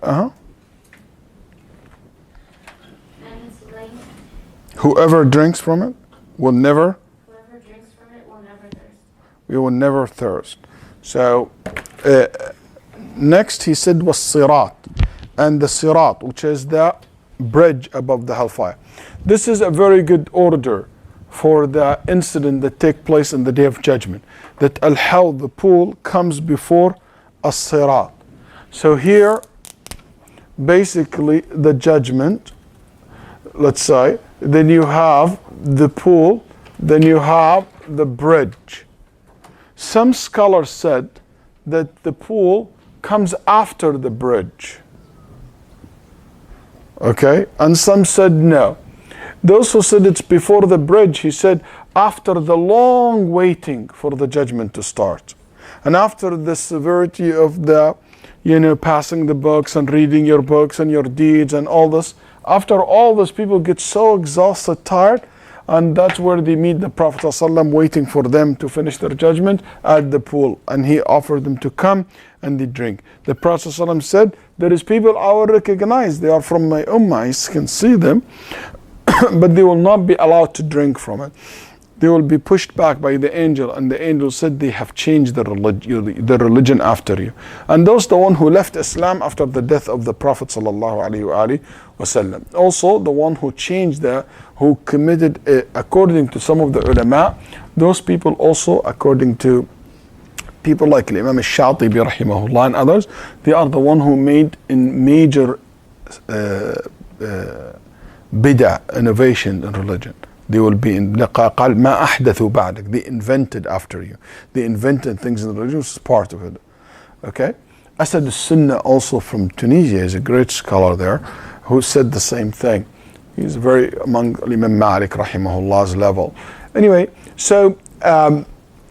whoever drinks from it will never. Whoever drinks from it will never thirst. We will never thirst. So next he said was sirat, and the sirat, which is the bridge above the hellfire. This is a very good order for the incident that take place in the Day of Judgment. That al-hawd, the pool, comes before as-sirat. So here, basically the judgment, let's say, then you have the pool, then you have the bridge. Some scholars said that the pool comes after the bridge. Okay, and some said no. Those who said it's before the bridge, he said after the long waiting for the judgment to start. And after the severity of the, passing the books and reading your books and your deeds and all this, after all this, people get so exhausted, tired, and that's where they meet the Prophet ﷺ waiting for them to finish their judgment at the pool. And he offered them to come and they drink. The Prophet ﷺ said, there is people I will recognize, they are from my ummah, I can see them, but they will not be allowed to drink from it. They will be pushed back by the angel, and the angel said they have changed their religion after you. And those the one who left Islam after the death of the Prophet ﷺ. Also the one who changed who committed, according to some of the ulama, those people also, according to people like Imam al-Shatibi rahimahullah and others, they are the one who made in major bid'ah, innovation in religion. They will be in قال ما أحدثوا بعدك. They invented after you. They invented things in the religion, which is part of it. Okay? Asad al-Sunnah, also from Tunisia, is a great scholar there, who said the same thing. He's very among Imam Malik rahimahullah's level. Anyway, so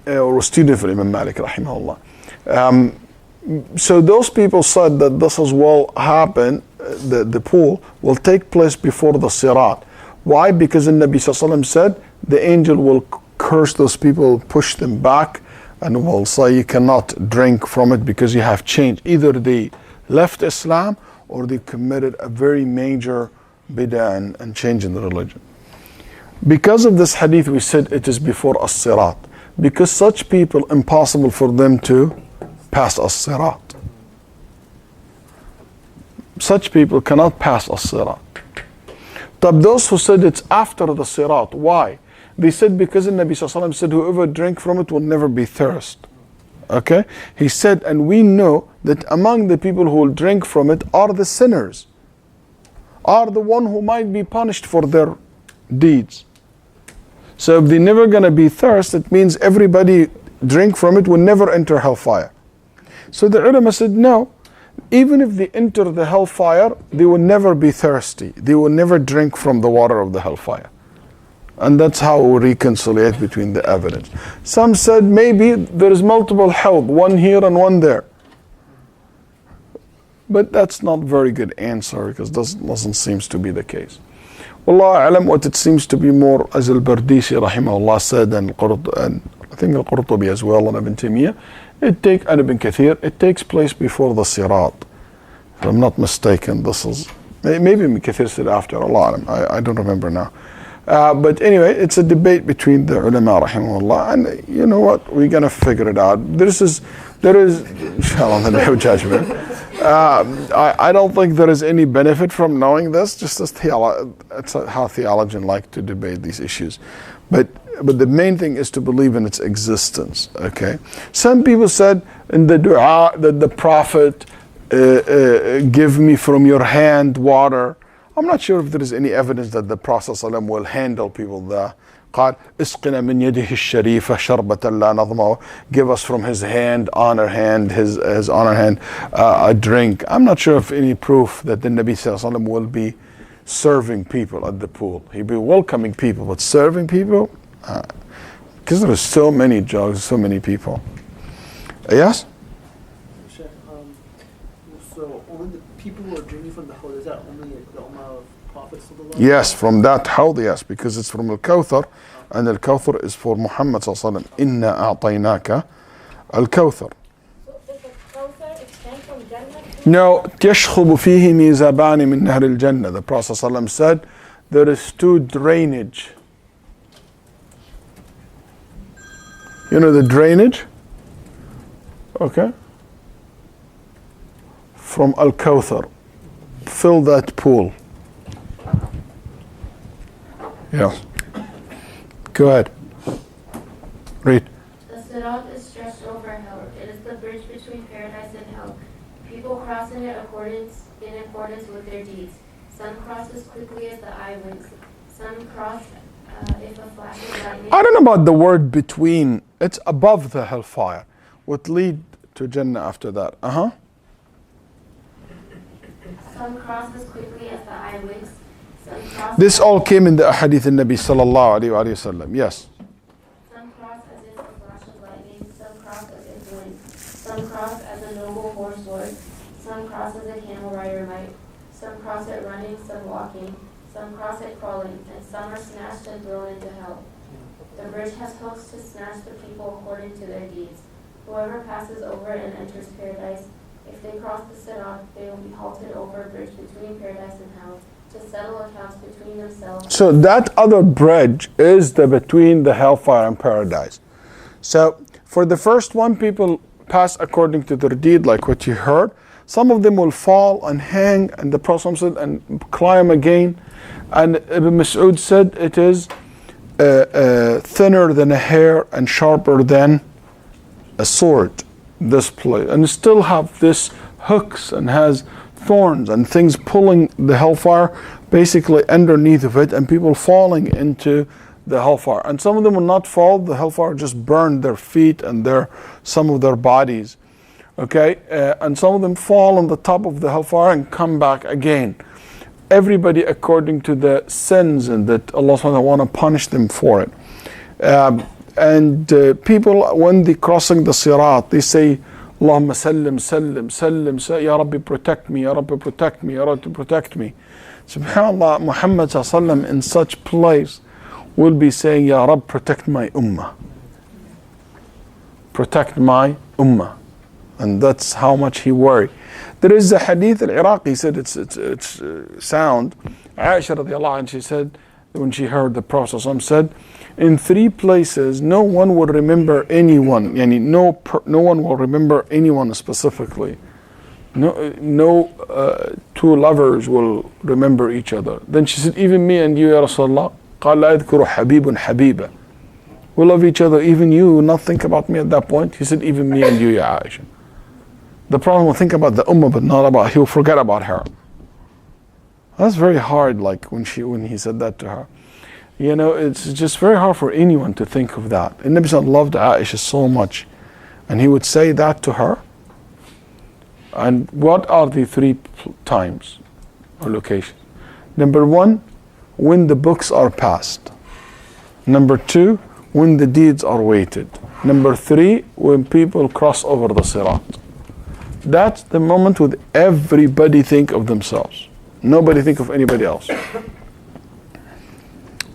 or a student of Imam Malik rahimahullah. So those people said that this as well happen, the pool will take place before the sirat. Why? Because the Nabi ﷺ said the angel will curse those people, push them back, and will say you cannot drink from it because you have changed. Either they left Islam or they committed a very major bid'ah and change in the religion. Because of this hadith, we said it is before as-sirat. Because such people, impossible for them to pass as-sirat. Such people cannot pass as-sirat. But those who said it's after the sirat, why? They said because the Nabi ﷺ said whoever drink from it will never be thirst. Okay? He said, and we know that among the people who will drink from it are the sinners, are the one who might be punished for their deeds. So if they're never going to be thirst, it means everybody drink from it will never enter hellfire. So the ulama said no. Even if they enter the hellfire, they will never be thirsty. They will never drink from the water of the hellfire. And that's how we reconcile between the evidence. Some said maybe there is multiple held, one here and one there. But that's not a very good answer because doesn't seem to be the case. Wallahu a'lam, what it seems to be more, as al-Bardisi rahimahullah said, and I think al-Qurtubi as well, and Ibn Taymiyyah, and Ibn Kathir, it takes place before the sirat. If I'm not mistaken, this is, maybe Ibn Kathir said after, Allah a'lam, I don't remember now. But anyway, it's a debate between the ulama rahimahullah, and you know what, we're going to figure it out. There is, inshallah, on the Day of Judgment. I don't think there is any benefit from knowing this, just as it's how theologians like to debate these issues. But but the main thing is to believe in its existence. Okay. Some people said in the dua that the Prophet give me from your hand water. I'm not sure if there is any evidence that the Prophet ﷺ will handle people there. قال اسقنا من يده الشريفة شربة لا نظمأ. Give us from his hand, honor hand, his honor hand, a drink. I'm not sure of any proof that the Nabi ﷺ will be serving people at the pool. He'll be welcoming people, but serving people? Because there are so many jugs, so many people. Yes? So only the people who are drinking from the Hawd, is that only the Ummah of Prophets? Yes, from that Hawd, yes, because it's from Al-Kawthar, and Al-Kawthar is for Muhammad sallallahu alaihi wasallam. Inna a'tainaka Al-Kawthar. So does the Kawthar extend from Jannah? No, يشخب فيه ميزابان من نهر الجنة. The Prophet sallallahu alaihi wasallam said there is 2 drainage. You know the drainage? Okay. From Al-Kawthar. Fill that pool. Yes. Go ahead. Read. The Sirat is stretched over hell. It is the bridge between paradise and hell. People cross in accordance with their deeds. Some cross as quickly as the eye winks. Some cross if a flash of lightning. I don't know about the word between. It's above the hellfire. What lead to Jannah after that? Some cross as quickly as the eye winks. Some cross. This all came in the ahadith in Nabi sallallahu alayhi wa sallam. Yes. Some cross as if a flash of lightning. Some cross as if wind. Some cross as a noble horse would. Some cross as a camel rider might. Some cross it running, some walking. Some cross it crawling, and some are snatched and thrown into hell. The bridge has hooks to snatch the people according to their deeds. Whoever passes over and enters paradise, if they cross the Sirat, they will be halted over a bridge between paradise and hell to settle accounts between themselves. So that other bridge is the between the hellfire and paradise. So for the first one, people pass according to their deed, like what you heard. Some of them will fall and hang, and the Prophet said, and climb again. And Ibn Mas'ud said it is thinner than a hair and sharper than a sword, this place. And still have this hooks and has thorns and things pulling the hellfire basically underneath of it, and people falling into the hellfire. And some of them will not fall, the hellfire just burned their feet and some of their bodies. Okay, and some of them fall on the top of the hellfire and come back again. Everybody according to the sins, and that Allah subhanahu wa ta'ala want to punish them for it. And people, when they crossing the Sirat, they say, Allahumma sallim, sallim, sallim, Ya Rabbi protect me, Ya Rabbi protect me, Ya Rabbi protect me. SubhanAllah, Muhammad sallallahu in such place will be saying, Ya Rabbi protect my ummah. Protect my ummah. And that's how much he worried. There is a hadith al-Iraqi said it's sound. Aisha radiallahu anha, she said when she heard the Prophet said, in 3 places no one will remember anyone. Yani no one will remember anyone specifically. No 2 lovers will remember each other. Then she said, even me and you, Ya Rasulullah. قال لا يذكر حبيب حبيبة. We love each other, even you will not think about me at that point. He said, even me and you, Ya Aisha. The Prophet will think about the ummah, but not about, he will forget about her. That's very hard, like when he said that to her. You know, it's just very hard for anyone to think of that. And Nabi Sallallahu loved Aisha so much, and he would say that to her. And what are the 3 times or locations? Number 1, when the books are passed. Number 2, when the deeds are weighted. Number 3, when people cross over the Sirat. That's the moment when everybody think of themselves. Nobody think of anybody else.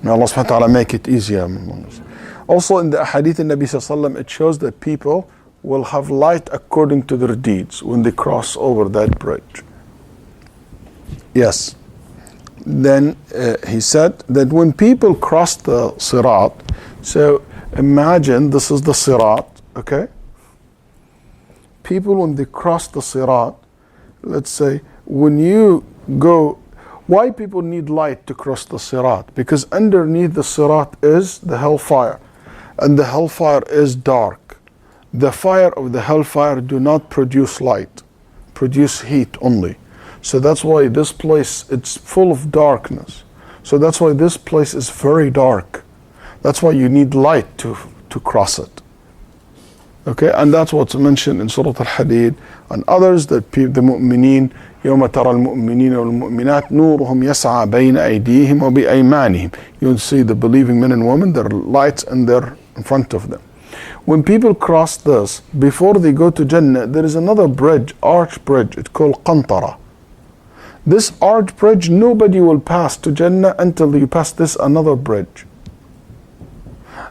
May Allah subhanahu wa ta'ala make it easier among us. Also in the hadith in Nabi sallallahu alaihi wasallam, it shows that people will have light according to their deeds when they cross over that bridge. Yes. Then he said that when people cross the Sirat, so imagine this is the Sirat, okay? People when they cross the Sirat, let's say when you go Why people need light to cross the sirat? Because underneath the sirat is the hellfire, and the hellfire is dark. The fire of the hellfire do not produce light, produce heat only. So that's why this place, it's full of darkness. So that's why this place is very dark. That's why you need light to cross it. Okay, and that's what's mentioned in Surah Al-Hadid and others, that the mu'mineen, يوم ترى المؤمنين والمؤمنات نورهم يسعى بين أيديهم وبأيمانهم. You'll see the believing men and women, their lights in front of them. When people cross this, before they go to Jannah, there is another bridge, arch bridge, it's called Qantara. This arch bridge, nobody will pass to Jannah until you pass this another bridge.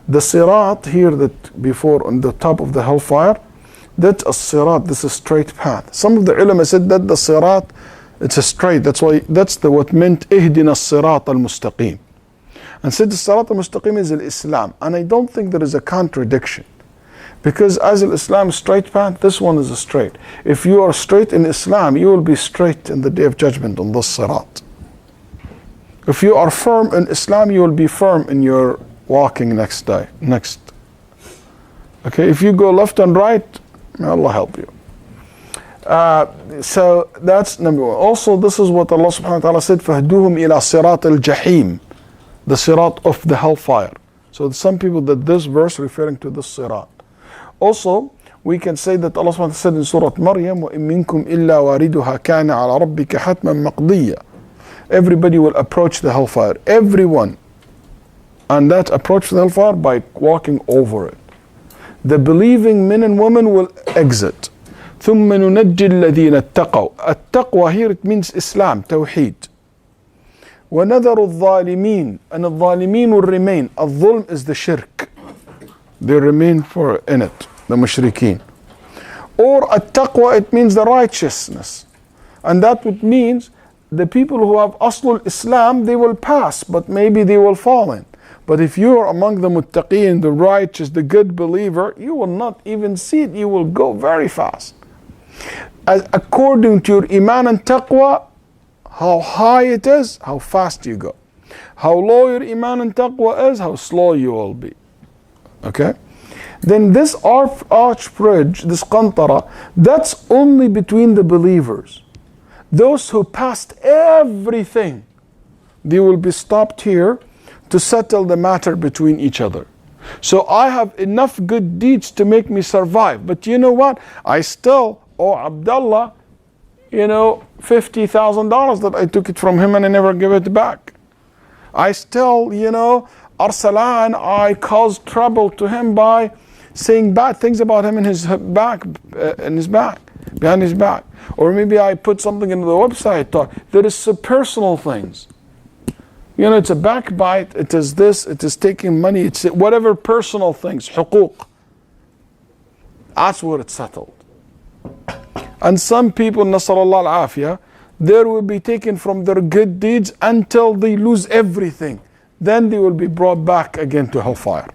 The sirat here that before on the top of the hellfire, that's a sirat, this is a straight path. Some of the ulama said that the sirat, it's a straight, that's what meant ihdina sirat al-mustaqim. And said the sirat al-mustaqim is al-Islam. And I don't think there is a contradiction. Because as al-Islam straight path, this one is a straight. If you are straight in Islam, you will be straight in the Day of Judgment on this sirat. If you are firm in Islam, you will be firm in your walking next. Okay, if you go left and right, may Allah help you. So that's number one. Also, this is what Allah subhanahu wa ta'ala said, فَهْدُوهُمْ إِلَى صِرَاطِ الْجَحِيمِ, the sirat of the hellfire. So some people that this verse referring to the sirat. Also, we can say that Allah subhanahu wa ta'ala said in Surah Maryam, وَإِن مِّنكُمْ إِلَّا وَارِدُهَا كَانَ عَلَى رَبِّكَ حَتْمًا مَقْضِيًّا. Everybody will approach the hellfire. Everyone. And that approach the hellfire by walking over it. The believing men and women will exit. ثُمَّ نُنَجِّي الَّذِينَ اتَّقَوْا. التقوى here it means Islam, Tawheed. وَنَذَرُ الظَّالِمِينَ. And the ظالمين will remain. الظلم is the shirk. They remain in it, the mushrikeen. Or at-taqwa, it means the righteousness. And that would means the people who have aslul Islam, they will pass, but maybe they will fall in. But if you are among the muttaqeen, the righteous, the good believer, you will not even see it. You will go very fast. According to your iman and taqwa, how high it is, how fast you go. How low your iman and taqwa is, how slow you will be. Okay? Then this arch bridge, this qantara, that's only between the believers. Those who passed everything, they will be stopped here to settle the matter between each other. So I have enough good deeds to make me survive. But you know what? I still owe Abdullah, $50,000 that I took it from him and I never give it back. I still, Arsalan, I caused trouble to him by saying bad things about him in his back, behind his back. Or maybe I put something into the website. There is personal things. It's a backbite, it is this, it is taking money, it's whatever personal things, huquq. That's where it's settled. And some people, Nasrallah al-Afiyah, they will be taken from their good deeds until they lose everything. Then they will be brought back again to hellfire.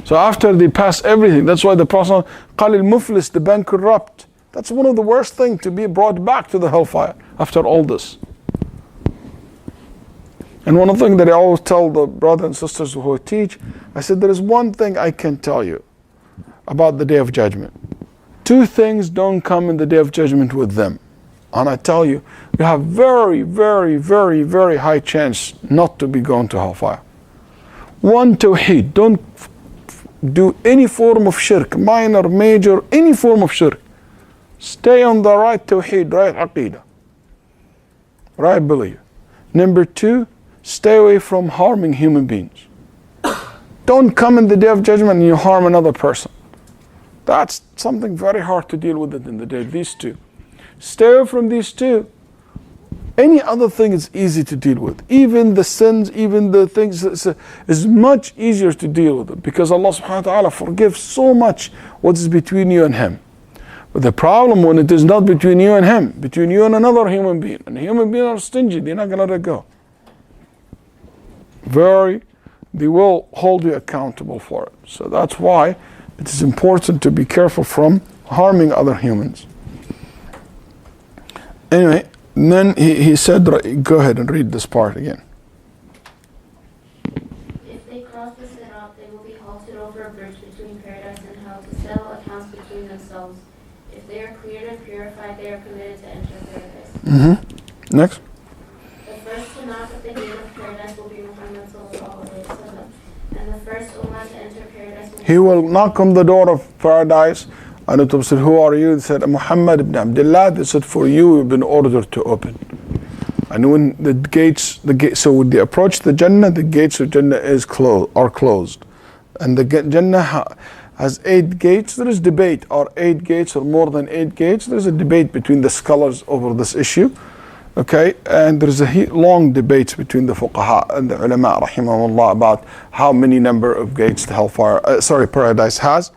So after they pass everything, that's why the Prophet قال المفلس, the bankrupt. That's one of the worst things, to be brought back to the hellfire after all this. And one of the things that I always tell the brothers and sisters who I teach, I said there is one thing I can tell you about the Day of Judgment. Two things don't come in the Day of Judgment with them. And I tell you, you have very, very, very, very high chance not to be going to hellfire. One, tawheed. Don't do any form of shirk, minor, major, any form of shirk. Stay on the right tawheed, right aqeedah, right belief. Number two, stay away from harming human beings. Don't come in the Day of Judgment and you harm another person. That's something very hard to deal with it in the day. These two. Stay away from these two. Any other thing is easy to deal with. Even the sins, even the things, is much easier to deal with it. Because Allah subhanahu wa ta'ala forgives so much what is between you and Him. But the problem when it is not between you and Him, between you and another human being. And human beings are stingy, they're not going to let it go. They will hold you accountable for it. So that's why it is important to be careful from harming other humans. Anyway, And then he said, go ahead and read this part again. If they cross the sirat, they will be halted over a bridge between paradise and hell to settle accounts between themselves. If they are cleared and purified, they are permitted to enter paradise. Next. The first to knock at the gate of paradise will be Muhammad sallallahu alaihi wasallam, and the first ummah to enter paradise will be He will knock on the door of paradise, and it said, who are you? They said, Muhammad ibn Abdullah. They said, for you, you've been ordered to open. And when so when they approach the Jannah, the gates of Jannah are closed. And the Jannah has 8 gates. There is debate, are 8 gates or more than 8 gates? There is a debate between the scholars over this issue. Okay, and there is a long debate between the fuqaha and the ulama rahimahullah about how many number of gates the paradise has.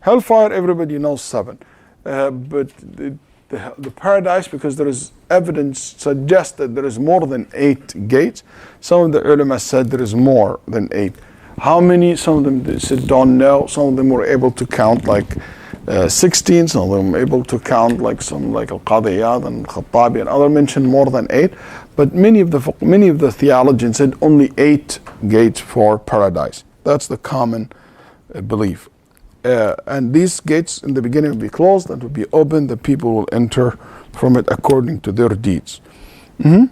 Hellfire, everybody knows 7, but the paradise, because there is evidence suggests that there is more than 8 gates. Some of the ulama said there is more than 8. How many? Some of them they said don't know. Some of them were able to count like 16. Some of them were able to count like Al-Qadiyad and Khattabi and others mentioned more than 8. But many of the theologians said only 8 gates for paradise. That's the common belief. And these gates in the beginning will be closed and will be open. The people will enter from it according to their deeds. And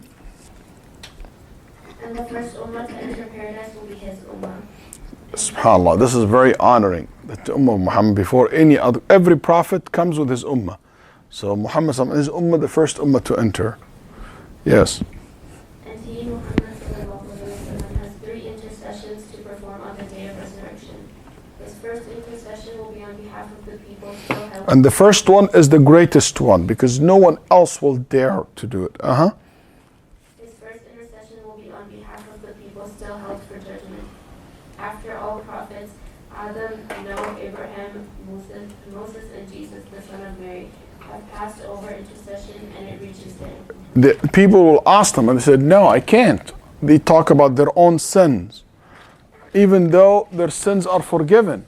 the first ummah to enter paradise will be his ummah. SubhanAllah, this is very honoring. That the ummah of Muhammad before every prophet comes with his ummah. So Muhammad is his ummah, the first ummah to enter. Yes. And he, Muhammad sallallahu alaihi wasallam, has 3 intercessions to perform on the day of resurrection. His first intercession will be on behalf of the people still held. And the first one is the greatest one because no one else will dare to do it. His first intercession will be on behalf of the people still held for judgment. After all prophets, Adam, Noah, Abraham, Moses, and Jesus, the son of Mary, have passed over intercession, and it reaches them. The people will ask them, and they said, no, I can't. They talk about their own sins, even though their sins are forgiven.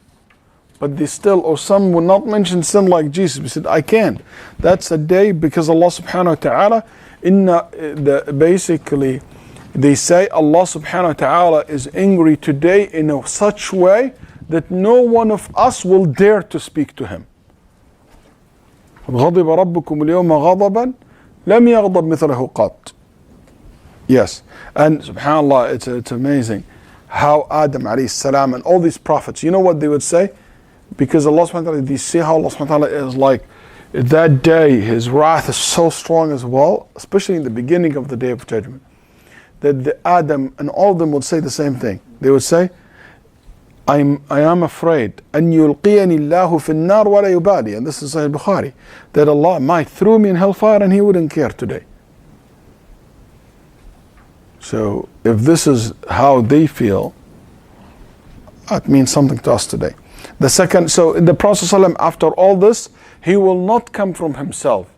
But they still, or some will not mention sin like Jesus. We said, I can't. That's a day because Allah subhanahu wa ta'ala, basically, they say Allah subhanahu wa ta'ala is angry today in such way that no one of us will dare to speak to him. غضب ربكم اليوم غضبا لم يغضب مثله قط. Yes, and subhanallah, it's amazing how Adam alayhi salam and all these prophets, you know what they would say? Because Allah subhanahu wa ta'ala, they see how Allah subhanahu wa ta'ala is like, that day his wrath is so strong as well, especially in the beginning of the day of judgment, that the Adam and all of them would say the same thing. They would say, I am afraid أن يلقيني الله في النار ولا يبالي, and this is Sahih Bukhari, that Allah might throw me in hellfire and he wouldn't care today. So if this is how they feel, that means something to us today. The second, so in the Prophet ﷺ, after all this, he will not come from himself.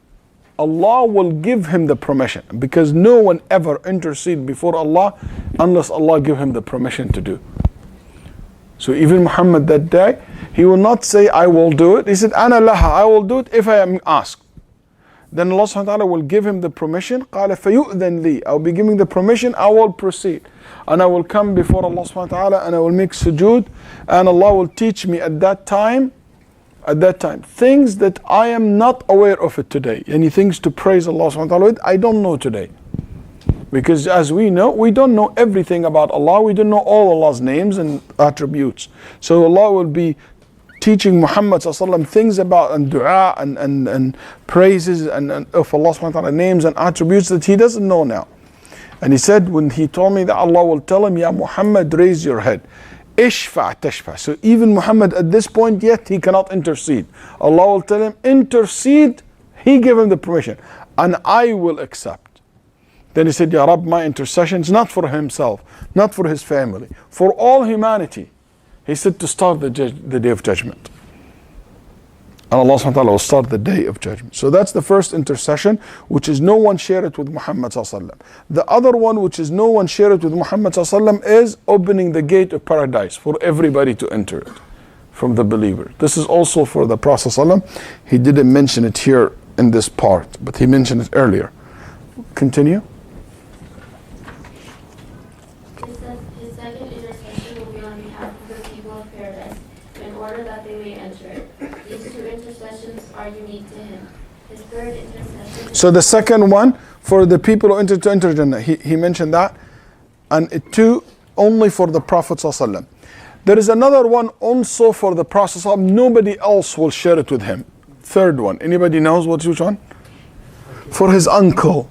Allah will give him the permission, because no one ever intercede before Allah unless Allah give him the permission to do. So even Muhammad that day, he will not say, I will do it. He said, Ana laha, I will do it if I am asked. Then Allah subhanahu wa ta'ala will give him the permission. قَالَ فَيُؤْذَنْ لِي, I will be giving the permission, I will proceed. And I will come before Allah subhanahu wa ta'ala and I will make sujood. And Allah will teach me at that time, things that I am not aware of it today. Any things to praise Allah subhanahu wa ta'ala with, I don't know today. Because as we know, we don't know everything about Allah. We don't know all Allah's names and attributes. So Allah will be teaching Muhammad ﷺ things about and dua and praises and of Allah subhanahu wa ta'ala names and attributes that he doesn't know now. And he said, when he told me that, Allah will tell him, Ya Muhammad, raise your head. Ishfa' tashfa'. So even Muhammad at this point yet, he cannot intercede. Allah will tell him, intercede. He gave him the permission. And I will accept. Then he said, Ya Rabb, my intercession is not for himself, not for his family, for all humanity. He said to start the day of judgment. And Allah subhanahu wa ta'ala will start the day of judgment. So that's the first intercession, which is no one share it with Muhammad sallallahu alaihi wasallam. The other one, which is no one share it with Muhammad sallallahu alaihi wasallam, is opening the gate of paradise for everybody to enter it from the believer. This is also for the Prophet sallallahu alaihi wasallam. He didn't mention it here in this part, but he mentioned it earlier. Continue. His second intercession will be on behalf of the people of paradise, in order that they may enter it. These two intercessions are unique to him. His third intercession. So the second one for the people who enter Jannah, he mentioned that, and two only for the Prophet ﷺ. There is another one also for the Prophet ﷺ. Nobody else will share it with him. Third one. Anybody knows which one? For his uncle.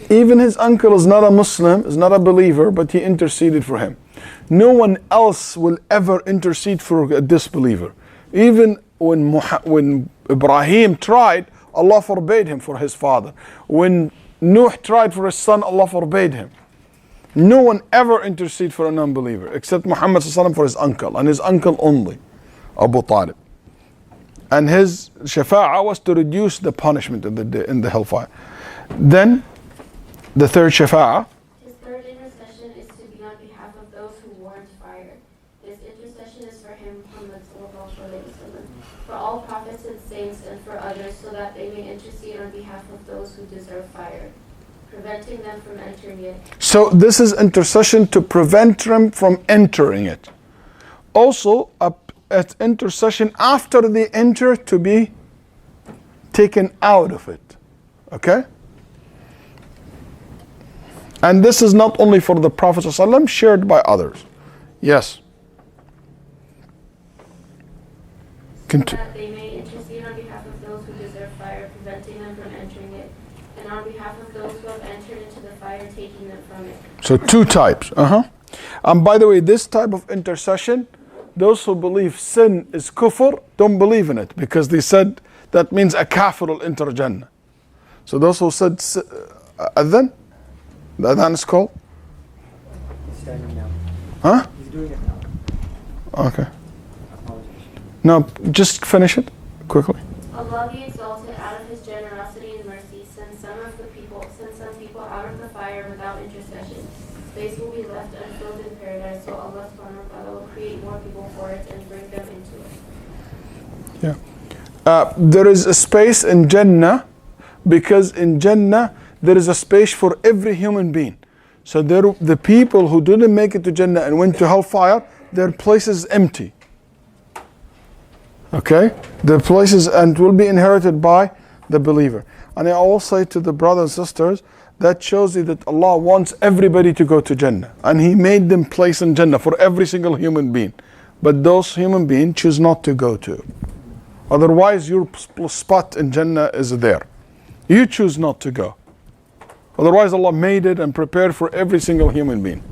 Even his uncle is not a Muslim, is not a believer, but he interceded for him. No one else will ever intercede for a disbeliever. Even when Ibrahim tried, Allah forbade him for his father. When Nuh tried for his son, Allah forbade him. No one ever intercede for a non-believer except Muhammad ﷺ for his uncle, and his uncle only, Abu Talib. And his shafa'ah was to reduce the punishment in the hellfire. Then the third shafa'ah. His third intercession is to be on behalf of those who warrant fire. His intercession is for him, Muhammad ﷺ, for all prophets and saints, and for others, so that they may intercede on behalf of those who deserve fire, preventing them from entering it. So this is intercession to prevent them from entering it. Also, at intercession after they enter to be taken out of it. Okay? And this is not only for the Prophet ﷺ, shared by others. Yes. That they may intercede on behalf of those who deserve fire, preventing them from entering it, and on behalf of those who have entered into the fire, taking them from it. So two types. And by the way, this type of intercession, those who believe sin is kufr don't believe in it, because they said that means a kafir will enter Jannah. So those who said adhan, the adhan is called? He's standing now. Huh? He's doing it now. Okay. No, just finish it quickly. Allah be exalted, out of his generosity and mercy, send some people out of the fire without intercession. Space will be left unfilled in paradise, so Allah subhanahu wa ta'ala will create more people for it and bring them into it. Yeah. There is a space in Jannah, because in Jannah there is a space for every human being. So the people who didn't make it to Jannah and went to hellfire, their place is empty. Okay? The places and will be inherited by the believer. And I always say to the brothers and sisters, that shows you that Allah wants everybody to go to Jannah. And He made them place in Jannah for every single human being. But those human beings choose not to go to. Otherwise your spot in Jannah is there. You choose not to go. Otherwise Allah made it and prepared for every single human being.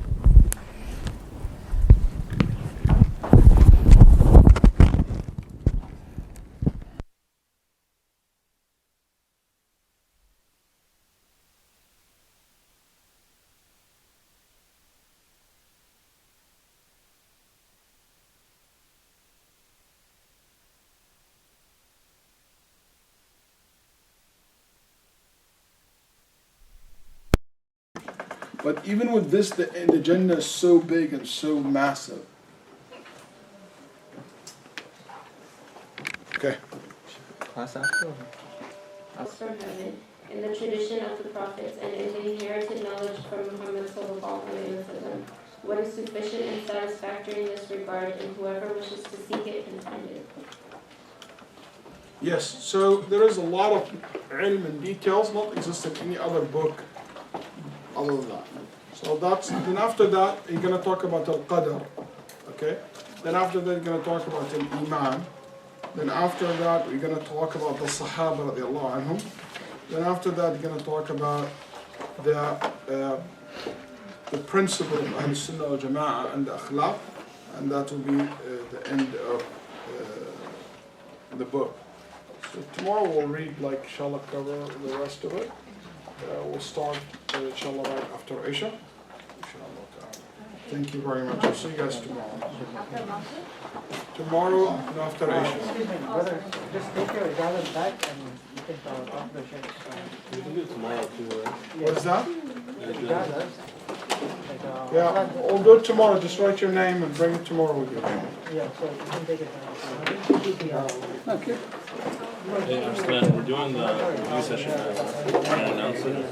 But even with this, the Jannah is so big and so massive. Okay. From heaven, in the tradition of the prophets, and in the inherited knowledge from Muhammad sallallahu alaihi wasallam, what is sufficient and satisfactory in this regard, and whoever wishes to seek it can find it. Yes, so there is a lot of ilm and details not exist in any other book other than that. So then after that, you're going to talk about al-qadr, okay? Then after that, you're going to talk about al-iman. Then after that, we're going to talk about the Sahaba radiallahu anhum. Then after that, you're going to talk about the principle of Ahl Sunnah wal Jama'ah and the akhlaq, and that will be the end of the book. So tomorrow we'll read, like, inshallah, cover the rest of it. We'll start, inshallah, right after Isha. Inshallah. Thank you very much. I'll see you guys tomorrow. Tomorrow after Isha. Excuse me, brother, just take your ijazah back and you can talk to the Shaykh. You can do it tomorrow too, right? What is that? Ijazah. Yeah, we'll do it tomorrow. Just write your name and bring it tomorrow with you. Yeah, so you can take it down. Okay. Hey, Arslan, we're doing the review session now. Can I announce it?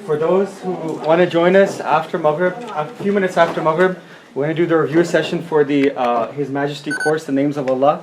For those who want to join us after Maghrib, a few minutes after Maghrib, we're going to do the review session for the His Majesty course, the names of Allah.